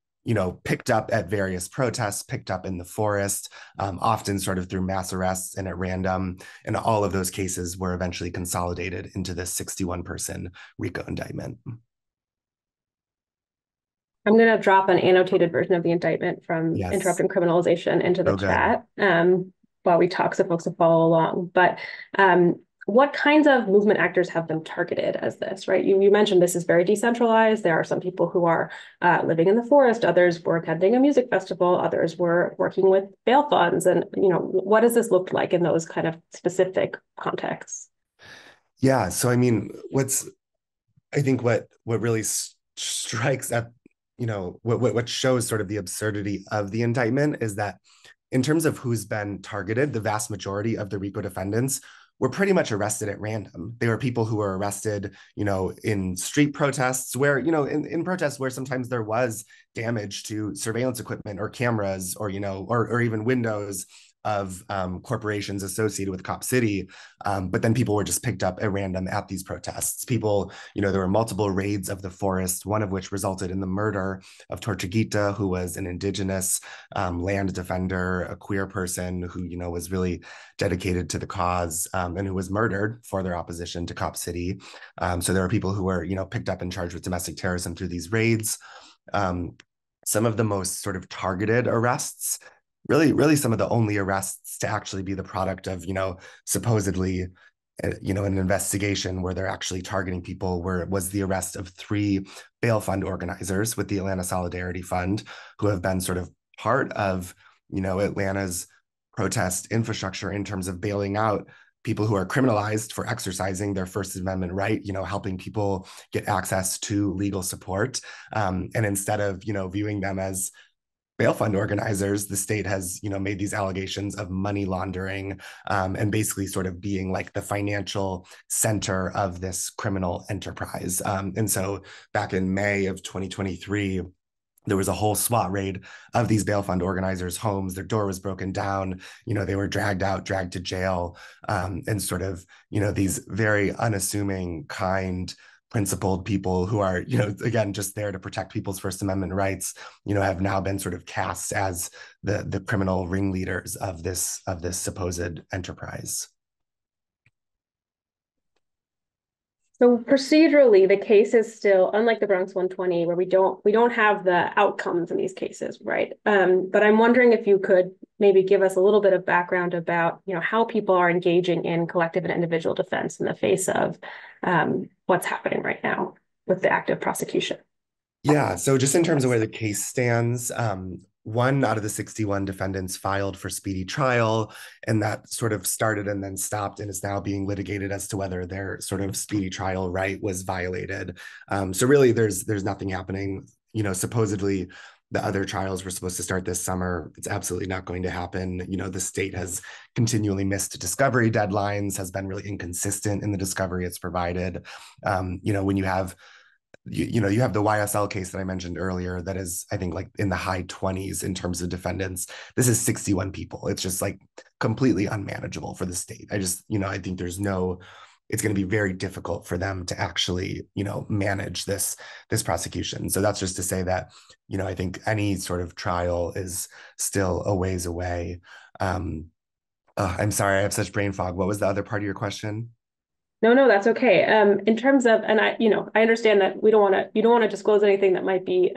picked up at various protests, picked up in the forest, often sort of through mass arrests and at random. And all of those cases were eventually consolidated into this 61-person RICO indictment. I'm going to drop an annotated version of the indictment from Yes. Interrupting Criminalization into the So chat while we talk, so folks will follow along. But what kinds of movement actors have been targeted as this, right? You mentioned this is very decentralized. There are some people who are living in the forest, others were attending a music festival, others were working with bail funds. And, what does this look like in those kind of specific contexts? Yeah, so I mean, what really strikes at, what shows sort of the absurdity of the indictment is that in terms of who's been targeted, the vast majority of the RICO defendants were pretty much arrested at random. They were people who were arrested, in street protests where, in protests where sometimes there was damage to surveillance equipment or cameras or, or even windows of corporations associated with Cop City. But then people were just picked up at random at these protests. People, there were multiple raids of the forest, one of which resulted in the murder of Tortuguita, who was an indigenous land defender, a queer person who, was really dedicated to the cause and who was murdered for their opposition to Cop City. So there were people who were, picked up and charged with domestic terrorism through these raids. Some of the most sort of targeted arrests, really some of the only arrests to actually be the product of, supposedly, an investigation where they're actually targeting people was the arrest of 3 bail fund organizers with the Atlanta Solidarity Fund, who have been sort of part of, Atlanta's protest infrastructure in terms of bailing out people who are criminalized for exercising their First Amendment right, helping people get access to legal support. And instead of, viewing them as bail fund organizers, the state has, made these allegations of money laundering and basically sort of being like the financial center of this criminal enterprise. And so back in May of 2023, there was a whole SWAT raid of these bail fund organizers' homes. Their door was broken down. They were dragged to jail, and sort of, these very unassuming, kind, principled people who are, again, just there to protect people's First Amendment rights, have now been sort of cast as the criminal ringleaders of this supposed enterprise. So procedurally, the case is still, unlike the Bronx 120, where we don't have the outcomes in these cases, right? But I'm wondering if you could maybe give us a little bit of background about, how people are engaging in collective and individual defense in the face of what's happening right now with the active prosecution. Yeah, so just in terms of where the case stands, 1 out of the 61 defendants filed for speedy trial, and that sort of started and then stopped and is now being litigated as to whether their sort of speedy trial right was violated. So really, there's nothing happening. Supposedly the other trials were supposed to start this summer. It's absolutely not going to happen. The state has continually missed discovery deadlines, has been really inconsistent in the discovery it's provided. When you have you have the YSL case that I mentioned earlier that is, I think, like in the high 20s in terms of defendants. This is 61 people. It's just like completely unmanageable for the state. I think it's going to be very difficult for them to actually, manage this prosecution. So that's just to say that, I think any sort of trial is still a ways away. I'm sorry, I have such brain fog. What was the other part of your question? No, that's okay. In terms of, and I understand that you don't want to disclose anything that might be,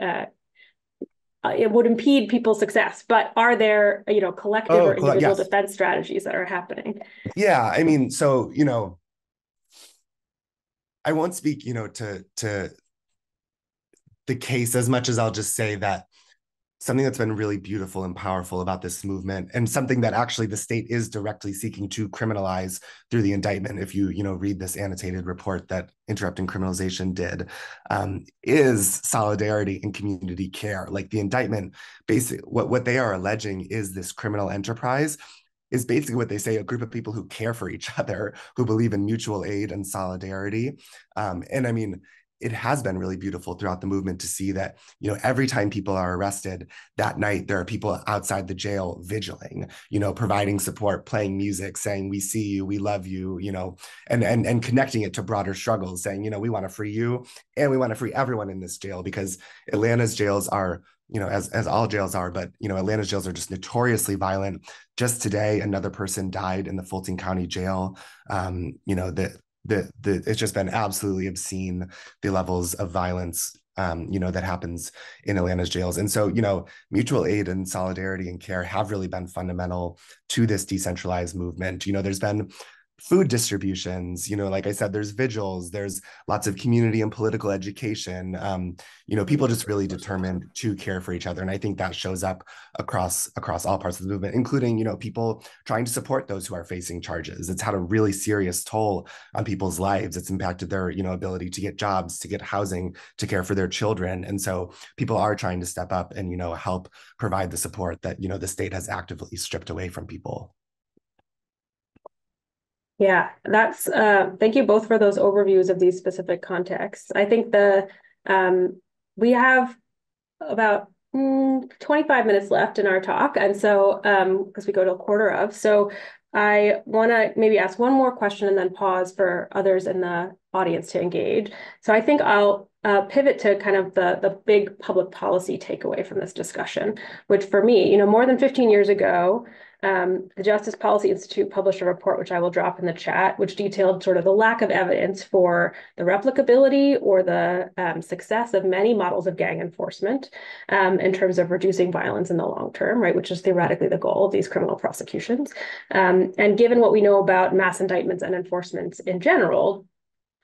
it would impede people's success, but are there, collective or individual defense strategies that are happening? Yeah, I mean, so, I won't speak, to the case as much as I'll just say that something that's been really beautiful and powerful about this movement, and something that actually the state is directly seeking to criminalize through the indictment, if you read this annotated report that Interrupting Criminalization did, is solidarity and community care. Like the indictment, basically what they are alleging is this criminal enterprise is basically what they say, a group of people who care for each other, who believe in mutual aid and solidarity. And I mean, it has been really beautiful throughout the movement to see that, you know, every time people are arrested that night, there are people outside the jail vigiling, you know, providing support, playing music, saying, we see you, we love you, you know, and connecting it to broader struggles, saying, you know, we want to free you and we want to free everyone in this jail, because Atlanta's jails are, you know, as all jails are, but, you know, Atlanta's jails are just notoriously violent. Just today, another person died in the Fulton County jail. You know, it's just been absolutely obscene, the levels of violence, you know, that happens in Atlanta's jails. And so, you know, mutual aid and solidarity and care have really been fundamental to this decentralized movement. You know, there's been food distributions, you know, like I said, there's vigils, there's lots of community and political education, you know, people just really determined to care for each other. And I think that shows up across all parts of the movement, including, you know, people trying to support those who are facing charges. It's had a really serious toll on people's lives. It's impacted their, you know, ability to get jobs, to get housing, to care for their children. And so people are trying to step up and, you know, help provide the support that, you know, the state has actively stripped away from people. Yeah, that's thank you both for those overviews of these specific contexts. I think we have about 25 minutes left in our talk, and so because we go to a quarter of, so I want to maybe ask one more question and then pause for others in the audience to engage. So I think I'll pivot to kind of the big public policy takeaway from this discussion, which for me, you know, more than 15 years ago, the Justice Policy Institute published a report, which I will drop in the chat, which detailed sort of the lack of evidence for the replicability or the success of many models of gang enforcement in terms of reducing violence in the long term, right, which is theoretically the goal of these criminal prosecutions. And given what we know about mass indictments and enforcements in general,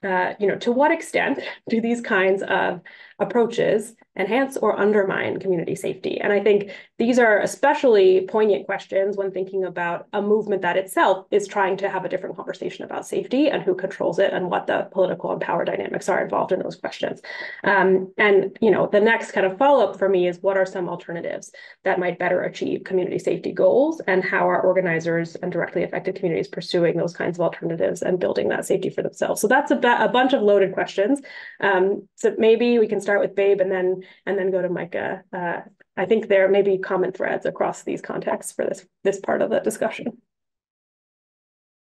you know, to what extent do these kinds of approaches enhance or undermine community safety? And I think these are especially poignant questions when thinking about a movement that itself is trying to have a different conversation about safety and who controls it and what the political and power dynamics are involved in those questions. And, you know, the next kind of follow-up for me is what are some alternatives that might better achieve community safety goals, and how are organizers and directly affected communities pursuing those kinds of alternatives and building that safety for themselves? So that's a bunch of loaded questions. So maybe we can start with Babe and then go to Micah. I think there may be common threads across these contexts for this part of the discussion.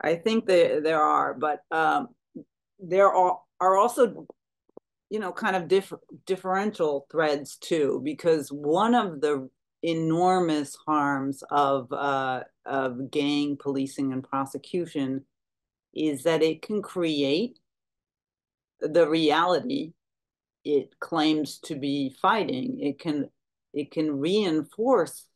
I think there are, but there are also, you know, kind of differential threads too, because one of the enormous harms of gang policing and prosecution is that it can create the reality it claims to be fighting. It can reinforce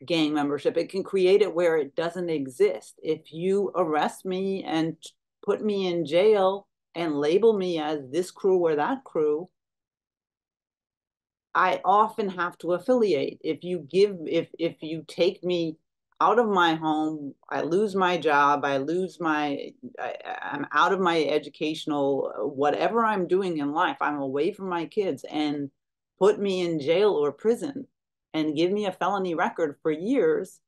gang membership. It can create it where it doesn't exist. If you arrest me and put me in jail and label me as this crew or that crew, I often have to affiliate. If you take me out of my home, I lose my job, I'm out of my educational, whatever I'm doing in life, I'm away from my kids, and put me in jail or prison and give me a felony record for years.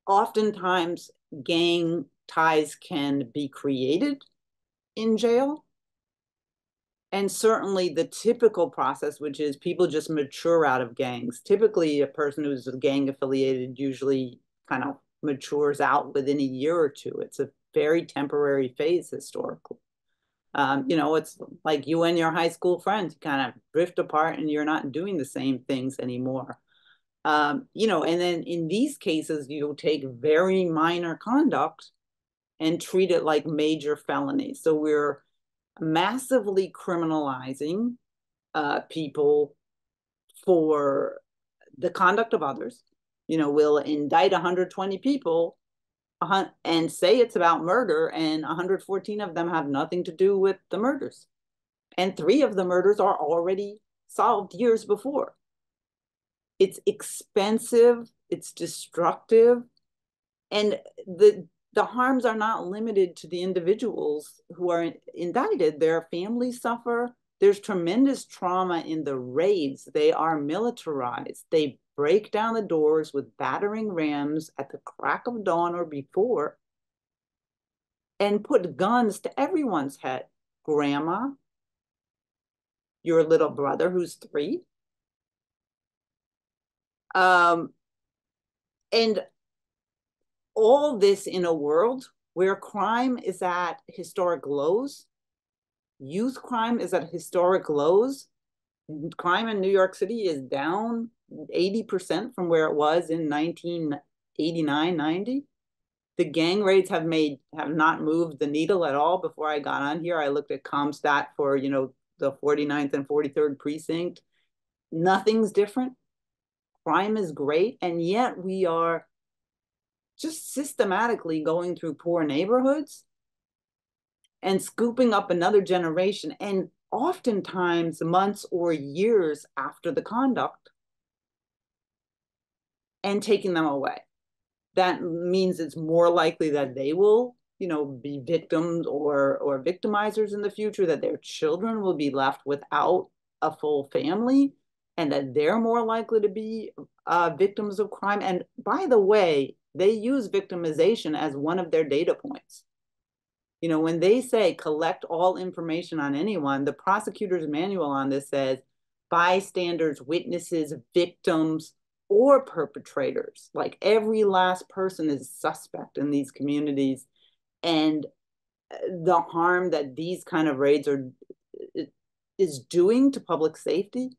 Oftentimes, gang ties can be created in jail. And certainly the typical process, which is people just mature out of gangs. Typically, a person who's gang affiliated usually kind of matures out within a year or two. It's a very temporary phase historically. You know, it's like you and your high school friends kind of drift apart and you're not doing the same things anymore. You know, and then in these cases, you take very minor conduct and treat it like major felonies. So we're massively criminalizing people for the conduct of others. You know, we'll indict 120 people and say it's about murder, and 114 of them have nothing to do with the murders. And 3 of the murders are already solved years before. It's expensive, it's destructive, and the harms are not limited to the individuals who are indicted. Their families suffer. There's tremendous trauma in the raids. They are militarized. They break down the doors with battering rams at the crack of dawn or before, and put guns to everyone's head. Grandma, your little brother who's 3. And all this in a world where crime is at historic lows, youth crime is at historic lows. Crime in New York City is down 80% from where it was in 1989, 90. The gang raids have not moved the needle at all. Before I got on here, I looked at ComStat for, the 49th and 43rd precinct. Nothing's different. Crime is great. And yet we are just systematically going through poor neighborhoods and scooping up another generation, and oftentimes months or years after the conduct, and taking them away. That means it's more likely that they will, be victims or victimizers in the future, that their children will be left without a full family, and that they're more likely to be victims of crime. And by the way, they use victimization as one of their data points. When they say collect all information on anyone, the prosecutor's manual on this says bystanders, witnesses, victims, or perpetrators. Like every last person is suspect in these communities. And the harm that these kind of raids is doing to public safety,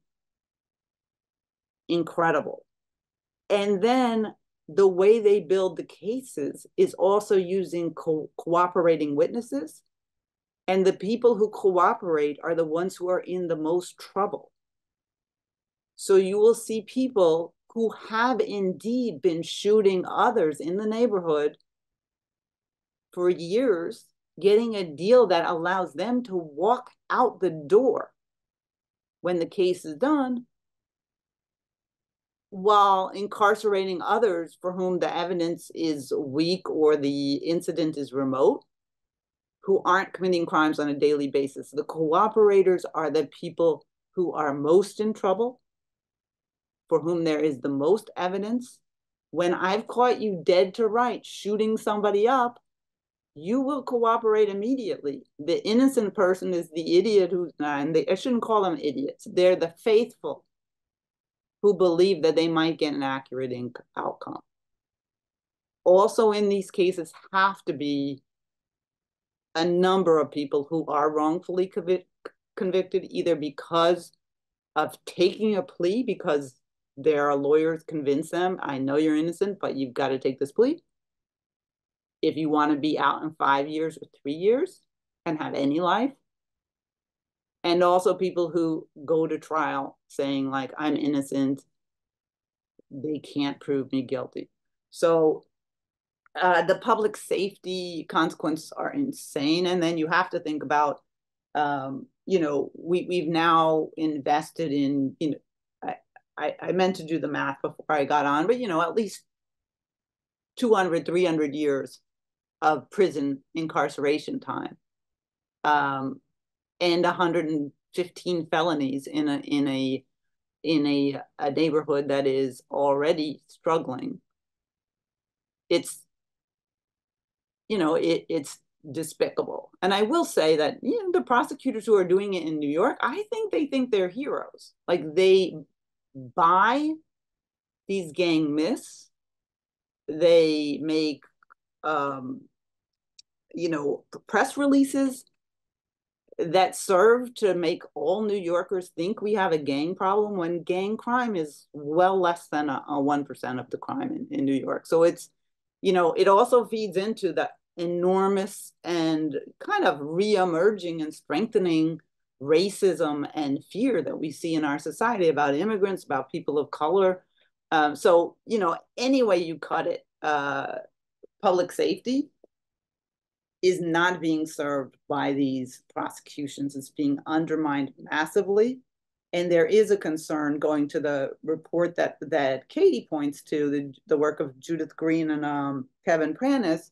incredible. And then the way they build the cases is also using cooperating witnesses. And the people who cooperate are the ones who are in the most trouble. So you will see people who have indeed been shooting others in the neighborhood for years, getting a deal that allows them to walk out the door when the case is done, while incarcerating others for whom the evidence is weak or the incident is remote, who aren't committing crimes on a daily basis. The cooperators are the people who are most in trouble, for whom there is the most evidence. When I've caught you dead to rights shooting somebody up, you will cooperate immediately. The innocent person is the idiot I shouldn't call them idiots. They're the faithful who believe that they might get an accurate outcome. Also in these cases have to be a number of people who are wrongfully convicted, either because of taking a plea, because their lawyers convince them, I know you're innocent, but you've got to take this plea. If you want to be out in 5 years or 3 years and have any life. And also people who go to trial saying like, I'm innocent, they can't prove me guilty. So the public safety consequences are insane. And then you have to think about, we've now invested in, I meant to do the math before I got on, but, at least 200, 300 years of prison incarceration time, and 115 felonies in a neighborhood that is already struggling. It's despicable. And I will say that the prosecutors who are doing it in New York, I think they think they're heroes. Like they buy these gang myths, they make press releases that serve to make all New Yorkers think we have a gang problem, when gang crime is well less than a 1% of the crime in New York. So it's, it also feeds into the enormous and kind of re-emerging and strengthening racism and fear that we see in our society about immigrants, about people of color. So, any way you cut it, public safety is not being served by these prosecutions. It's being undermined massively. And there is a concern, going to the report that Katie points to, the work of Judith Green and Kevin Pranis,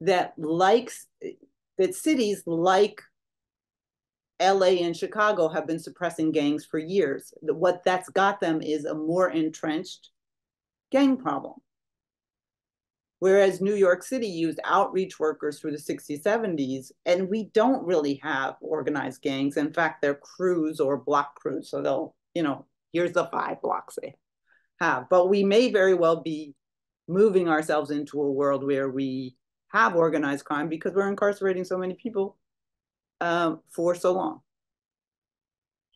that cities like LA and Chicago have been suppressing gangs for years. What that's got them is a more entrenched gang problem. Whereas New York City used outreach workers through the 60s, 70s, and we don't really have organized gangs. In fact, they're crews or block crews. So they'll, here's the 5 blocks they have. But we may very well be moving ourselves into a world where we have organized crime because we're incarcerating so many people for so long.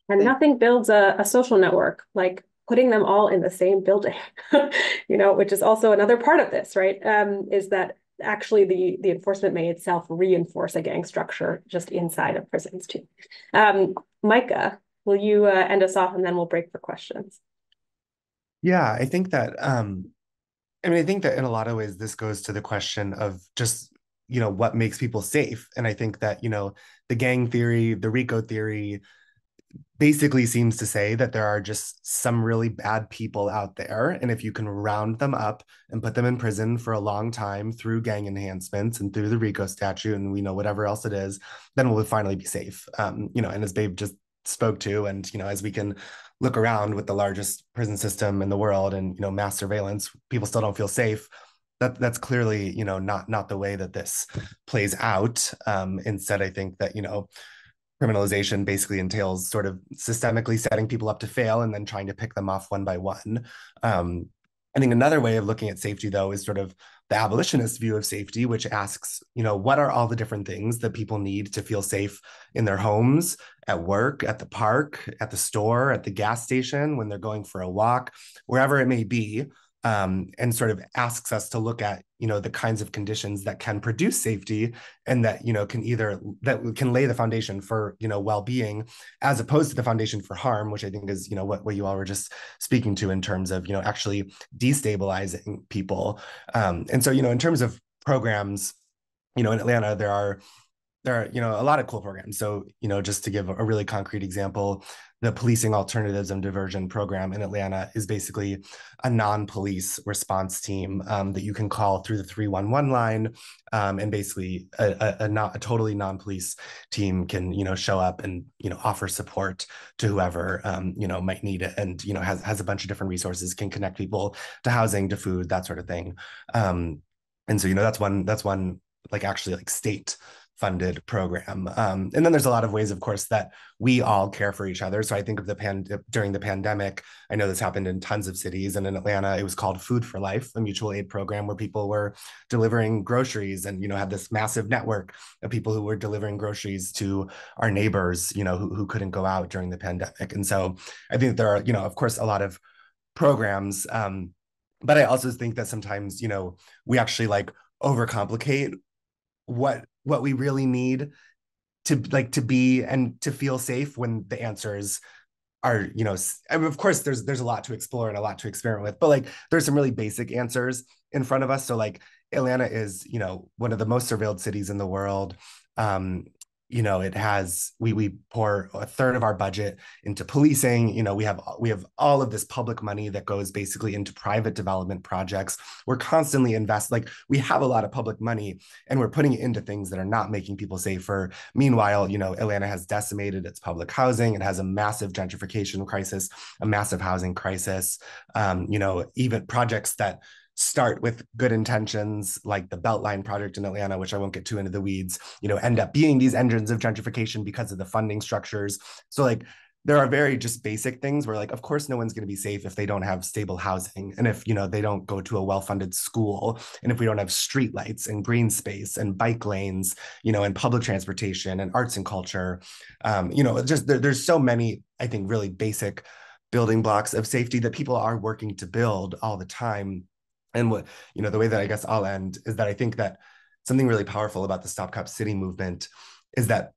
And nothing builds a social network like putting them all in the same building, which is also another part of this, right? Is that actually the enforcement may itself reinforce a gang structure just inside of prisons too. Micah, will you end us off and then we'll break for questions? Yeah, I think that, I think that in a lot of ways, this goes to the question of just, what makes people safe. And I think that, the gang theory, the RICO theory, basically seems to say that there are just some really bad people out there. And if you can round them up and put them in prison for a long time through gang enhancements and through the RICO statute and whatever else it is, then we'll finally be safe. And as Babe just spoke to, and as we can look around with the largest prison system in the world and mass surveillance, people still don't feel safe. That's clearly not the way that this plays out. Instead, I think that criminalization basically entails sort of systemically setting people up to fail and then trying to pick them off one by one. I think another way of looking at safety, though, is sort of the abolitionist view of safety, which asks, what are all the different things that people need to feel safe in their homes, at work, at the park, at the store, at the gas station, when they're going for a walk, wherever it may be. And sort of asks us to look at, the kinds of conditions that can produce safety and that, can lay the foundation for, well-being, as opposed to the foundation for harm, which I think is, what you all were just speaking to in terms of, actually destabilizing people. And so, in terms of programs, in Atlanta, there are a lot of cool programs. So, just to give a really concrete example, the Policing Alternatives and Diversion program in Atlanta is basically a non-police response team that you can call through the 311 line. And basically a totally non-police team can, show up and, offer support to whoever, might need it, and, has a bunch of different resources, can connect people to housing, to food, that sort of thing. And so, that's one like actually like state funded program. And then there's a lot of ways, of course, that we all care for each other. So I think of during the pandemic, I know this happened in tons of cities, and in Atlanta, it was called Food for Life, a mutual aid program where people were delivering groceries and, had this massive network of people who were delivering groceries to our neighbors, who couldn't go out during the pandemic. And so I think there are, of course, a lot of programs. But I also think that sometimes, we actually like overcomplicate what we really need to be and to feel safe, when the answers are, I mean, of course there's a lot to explore and a lot to experiment with, but like there's some really basic answers in front of us. So like Atlanta is, one of the most surveilled cities in the world. It has, we pour a third of our budget into policing. We have all of this public money that goes basically into private development projects. We're constantly like we have a lot of public money and we're putting it into things that are not making people safer. Meanwhile, Atlanta has decimated its public housing. It has a massive gentrification crisis, a massive housing crisis. Even projects that start with good intentions, like the Beltline project in Atlanta, which I won't get too into the weeds, end up being these engines of gentrification because of the funding structures. So like there are very just basic things where like, of course, no one's going to be safe if they don't have stable housing. And if, they don't go to a well-funded school, and if we don't have streetlights and green space and bike lanes, and public transportation and arts and culture, just there's so many, I think, really basic building blocks of safety that people are working to build all the time. And what, the way that I guess I'll end is that I think that something really powerful about the Stop Cop City movement is that,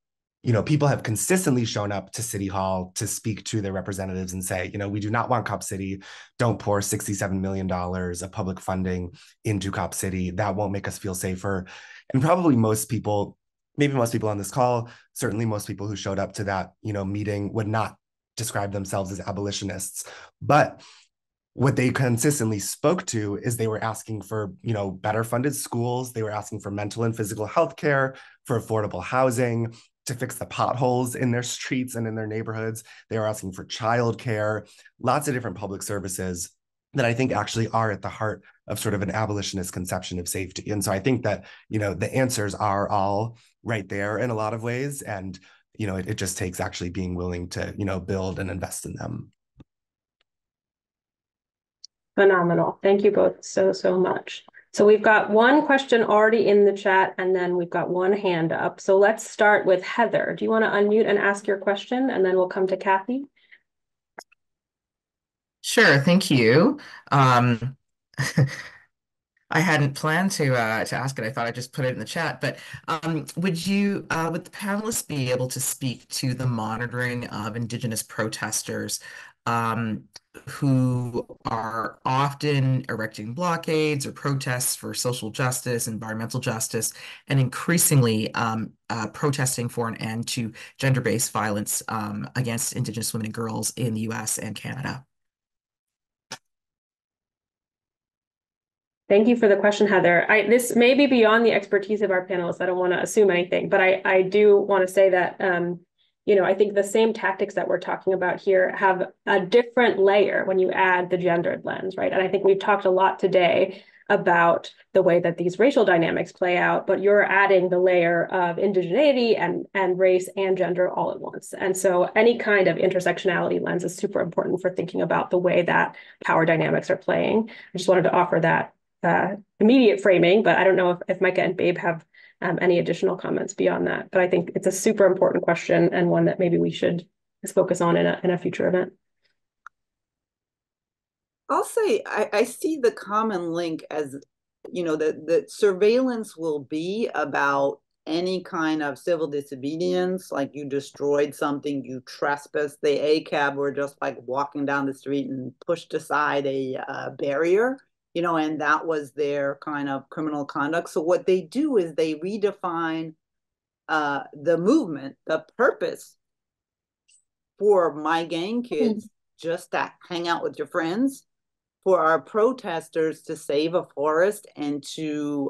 people have consistently shown up to City Hall to speak to their representatives and say, we do not want Cop City. Don't pour $67 million of public funding into Cop City. That won't make us feel safer. And probably maybe most people on this call, certainly most people who showed up to that, meeting would not describe themselves as abolitionists. But what they consistently spoke to is they were asking for, better funded schools. They were asking for mental and physical health care, for affordable housing. to fix the potholes in their streets and in their neighborhoods. They are asking for childcare, lots of different public services that I think actually are at the heart of sort of an abolitionist conception of safety. And so I think that, the answers are all right there in a lot of ways. And, it just takes actually being willing to, build and invest in them. Phenomenal. Thank you both so, so much. So we've got one question already in the chat, and then we've got one hand up. So let's start with Heather. Do you want to unmute and ask your question, and then we'll come to Kathy? Sure, thank you. I hadn't planned to ask it. I thought I'd just put it in the chat. But would the panelists be able to speak to the monitoring of Indigenous protesters who are often erecting blockades or protests for social justice, environmental justice, and increasingly protesting for an end to gender-based violence against Indigenous women and girls in the US and Canada? Thank you for the question, Heather. This may be beyond the expertise of our panelists. I don't want to assume anything, but I do want to say that, I think the same tactics that we're talking about here have a different layer when you add the gendered lens, right? And I think we've talked a lot today about the way that these racial dynamics play out, but you're adding the layer of indigeneity and race and gender all at once. And so any kind of intersectionality lens is super important for thinking about the way that power dynamics are playing. I just wanted to offer that immediate framing, but I don't know if Micah and Babe have any additional comments beyond that. But I think it's a super important question and one that maybe we should focus on in a future event. I'll say I see the common link as, the surveillance will be about any kind of civil disobedience, like you destroyed something, you trespassed. The ACAB were just like walking down the street and pushed aside a barrier. And that was their kind of criminal conduct. So what they do is they redefine the movement, the purpose for my gang kids just to hang out with your friends, for our protesters to save a forest and to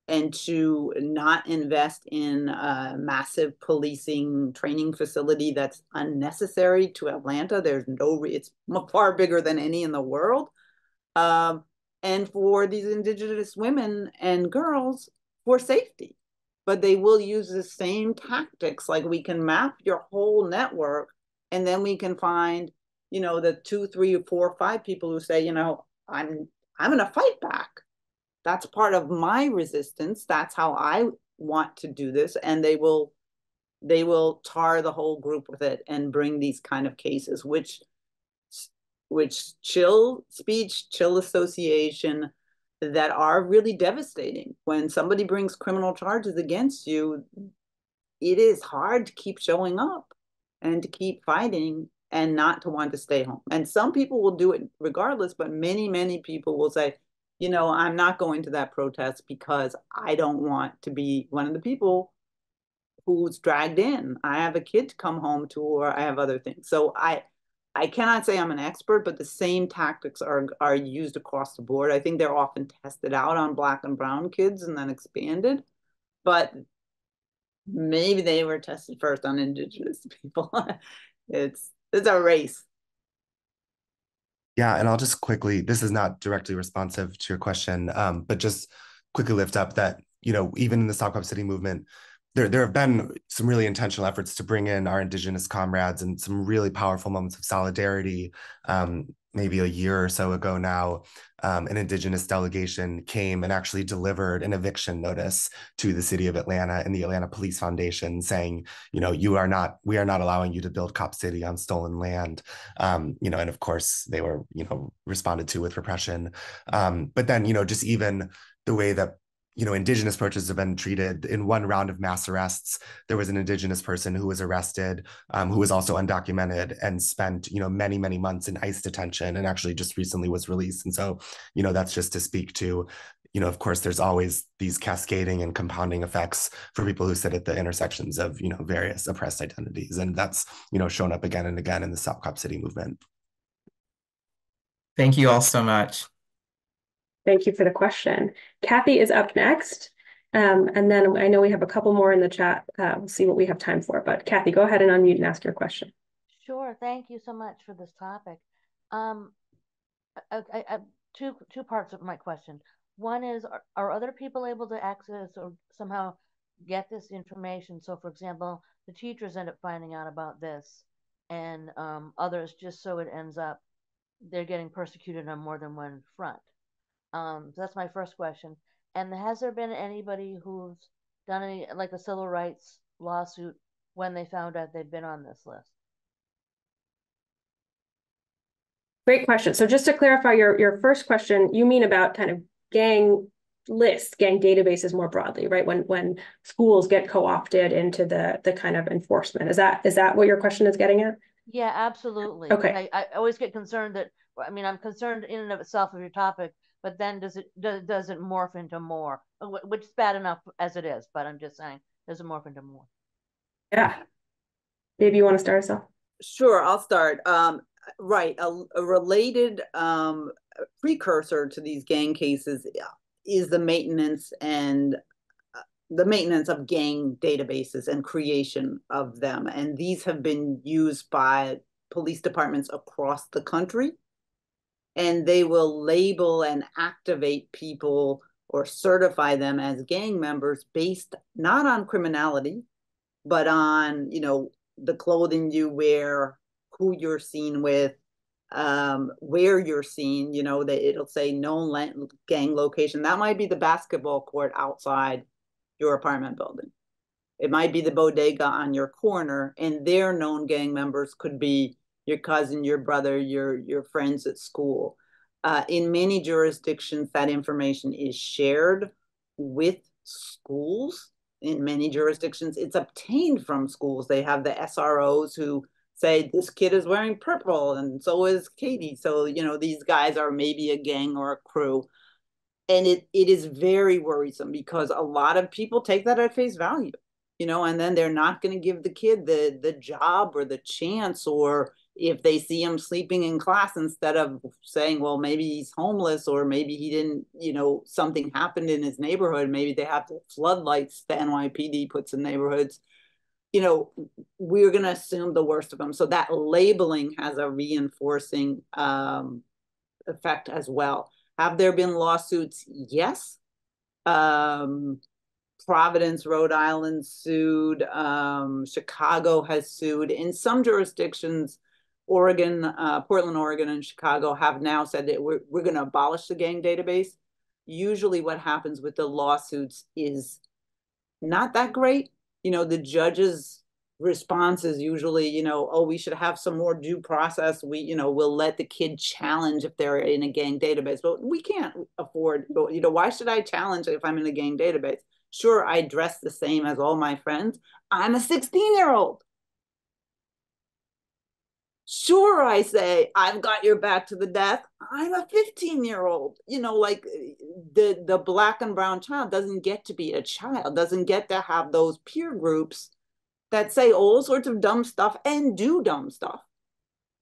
not invest in a massive policing training facility that's unnecessary to Atlanta. It's far bigger than any in the world. And for these Indigenous women and girls for safety. But they will use the same tactics. Like we can map your whole network and then we can find, the 2, 3, 4, 5 people who say, I'm going to fight back. That's part of my resistance. That's how I want to do this. And they will tar the whole group with it and bring these kind of cases, which chill speech, chill association that are really devastating. When somebody brings criminal charges against you, it is hard to keep showing up and to keep fighting and not to want to stay home. And some people will do it regardless, but many, many people will say, I'm not going to that protest because I don't want to be one of the people who's dragged in. I have a kid to come home to, or I have other things. So I cannot say I'm an expert, but the same tactics are used across the board. I think they're often tested out on Black and brown kids and then expanded, but maybe they were tested first on Indigenous people. It's a race. Yeah, and I'll just quickly, this is not directly responsive to your question, but just quickly lift up that, even in the Stop Cop City movement, there have been some really intentional efforts to bring in our Indigenous comrades and some really powerful moments of solidarity. Maybe a year or so ago now, an Indigenous delegation came and actually delivered an eviction notice to the city of Atlanta and the Atlanta Police Foundation saying, we are not allowing you to build Cop City on stolen land. And of course they were, responded to with repression. But then, just even the way that Indigenous protesters have been treated. In one round of mass arrests, there was an Indigenous person who was arrested, who was also undocumented and spent, many, many months in ICE detention and actually just recently was released. And so, that's just to speak to, of course, there's always these cascading and compounding effects for people who sit at the intersections of, various oppressed identities. And that's, shown up again and again in the Stop Cop City movement. Thank you all so much. Thank you for the question. Kathy is up next. And then I know we have a couple more in the chat. We'll see what we have time for. But Kathy, go ahead and unmute and ask your question. Sure. Thank you so much for this topic. Two parts of my question. One is, are other people able to access or somehow get this information? So, for example, the teachers end up finding out about this, and others, just so it ends up they're getting persecuted on more than one front. So that's my first question. And has there been anybody who's done any, like a civil rights lawsuit when they found out they'd been on this list? Great question. So just to clarify your first question, you mean about kind of gang lists, gang databases more broadly, right? When schools get co-opted into the kind of enforcement. Is that what your question is getting at? Yeah, absolutely. Okay. I always get concerned that, I mean, I'm concerned in and of itself of your topic, but then does it morph into more, which is bad enough as it is, but I'm just saying, does it morph into more? Yeah. Maybe you want to start us off? Sure, I'll start. Right, a related precursor to these gang cases is the maintenance of gang databases and creation of them. And these have been used by police departments across the country. And they will label and activate people or certify them as gang members based not on criminality, but on, the clothing you wear, who you're seen with, where you're seen, that it'll say known gang location. That might be the basketball court outside your apartment building. It might be the bodega on your corner, and their known gang members could be your cousin, your brother, your friends at school. In many jurisdictions, that information is shared with schools. In many jurisdictions, it's obtained from schools. They have the SROs who say this kid is wearing purple and so is Katie. So, these guys are maybe a gang or a crew. And it is very worrisome because a lot of people take that at face value, and then they're not going to give the kid the job or the chance, or if they see him sleeping in class, instead of saying, well, maybe he's homeless or maybe he didn't, something happened in his neighborhood. Maybe they have the floodlights the NYPD puts in neighborhoods. We're going to assume the worst of them. So that labeling has a reinforcing effect as well. Have there been lawsuits? Yes. Providence, Rhode Island sued. Chicago has sued. In some jurisdictions, Oregon, Portland, Oregon, and Chicago have now said that we're going to abolish the gang database. Usually what happens with the lawsuits is not that great. The judge's response is usually, oh, we should have some more due process. We'll let the kid challenge if they're in a gang database, but we can't afford, why should I challenge if I'm in a gang database? Sure, I dress the same as all my friends. I'm a 16-year-old. Sure, I say, I've got your back to the death. I'm a 15-year-old. Like the black and brown child doesn't get to be a child, doesn't get to have those peer groups that say all sorts of dumb stuff and do dumb stuff.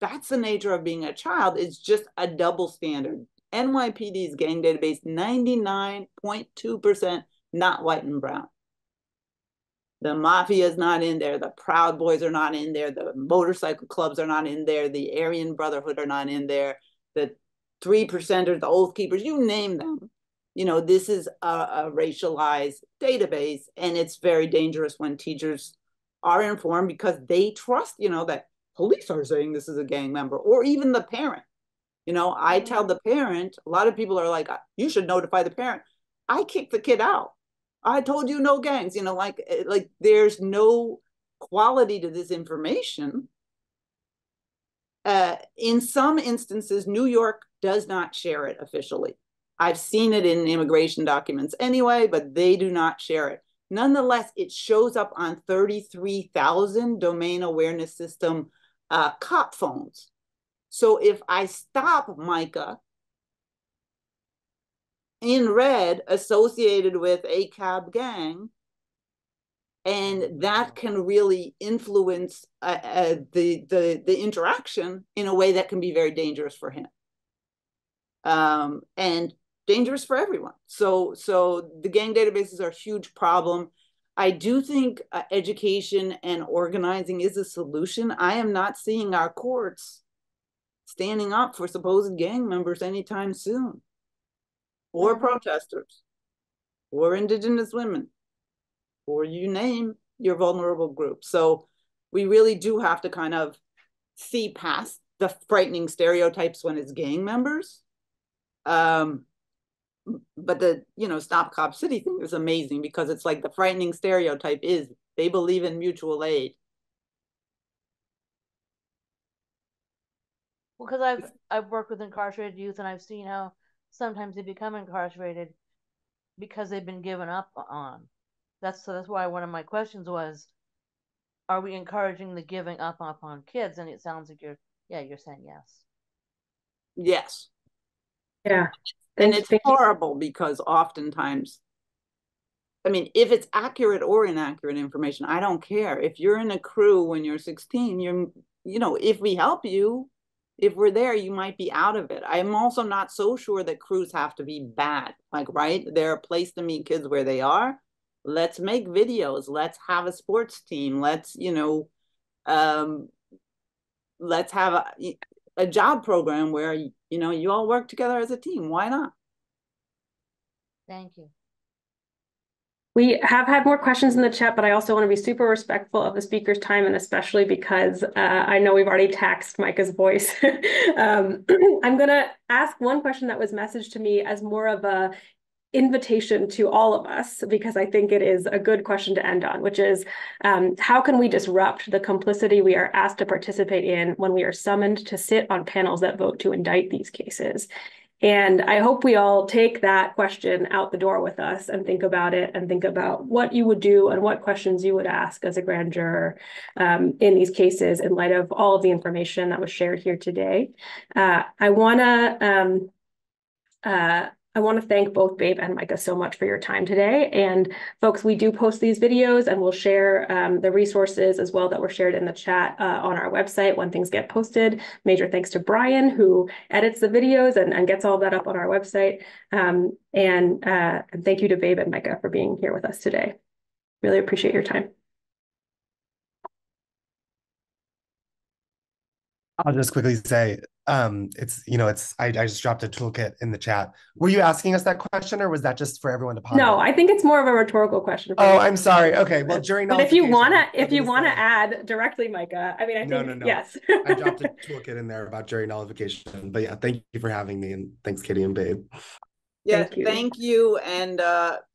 That's the nature of being a child. It's just a double standard. NYPD's gang database, 99.2% not white and brown. The mafia is not in there. The Proud Boys are not in there. The motorcycle clubs are not in there. The Aryan Brotherhood are not in there. The 3%ers, the Oath Keepers, you name them. This is a racialized database, and it's very dangerous when teachers are informed because they trust, that police are saying this is a gang member, or even the parent. I tell the parent, a lot of people are like, you should notify the parent. I kick the kid out. I told you no gangs, like there's no quality to this information. In some instances, New York does not share it officially. I've seen it in immigration documents anyway, but they do not share it. Nonetheless, it shows up on 33,000 domain awareness system cop phones. So if I stop Micah in red associated with a cab gang, and that can really influence the interaction in a way that can be very dangerous for him. And dangerous for everyone. So the gang databases are a huge problem. I do think education and organizing is a solution. I am not seeing our courts standing up for supposed gang members anytime soon, or protesters, or Indigenous women, or you name your vulnerable group. So we really do have to kind of see past the frightening stereotypes when it's gang members. But the, Stop Cop City thing is amazing, because it's like the frightening stereotype is they believe in mutual aid. Well, because I've worked with incarcerated youth, and I've seen how sometimes they become incarcerated because they've been given up on. That's why one of my questions was, are we encouraging the giving up on kids? And it sounds like you're saying yes. Yes. Yeah. And it's horrible, because oftentimes, I mean, if it's accurate or inaccurate information, I don't care. If you're in a crew when you're 16, if we help you, if we're there, you might be out of it. I'm also not so sure that crews have to be bad. Like, right? They're a place to meet kids where they are. Let's make videos. Let's have a sports team. Let's have a job program where, you all work together as a team. Why not? Thank you. We have had more questions in the chat, but I also want to be super respectful of the speaker's time, and especially because I know we've already taxed Micah's voice. I'm going to ask one question that was messaged to me as more of a invitation to all of us, because I think it is a good question to end on, which is, how can we disrupt the complicity we are asked to participate in when we are summoned to sit on panels that vote to indict these cases? And I hope we all take that question out the door with us and think about it, and think about what you would do and what questions you would ask as a grand juror in these cases, in light of all of the information that was shared here today. I want to thank both Babe and Micah so much for your time today. And folks, we do post these videos, and we'll share the resources as well that were shared in the chat on our website when things get posted. Major thanks to Brian, who edits the videos and gets all that up on our website. And thank you to Babe and Micah for being here with us today. Really appreciate your time. I'll just quickly say, I just dropped a toolkit in the chat. Were you asking us that question, or was that just for everyone to ponder? No, I think it's more of a rhetorical question. Oh, I'm sorry. Okay, well, jury nullification. But if you wanna add directly, Micah, I mean, I think no. yes. I dropped a toolkit in there about jury nullification. But yeah, thank you for having me, and thanks, Katie and Babe. Yeah, thank you. And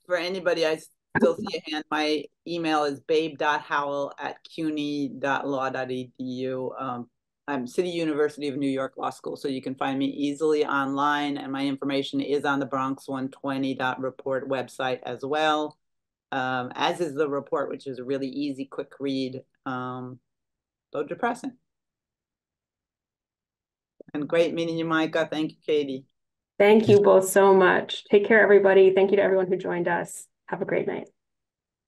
for anybody, I still see a hand. My email is babe.howell@cuny.law.edu. I'm City University of New York Law School, so you can find me easily online, and my information is on the Bronx120.report website as well, as is the report, which is a really easy, quick read, though depressing. And great meeting you, Micah. Thank you, Katie. Thank you both so much. Take care, everybody. Thank you to everyone who joined us. Have a great night.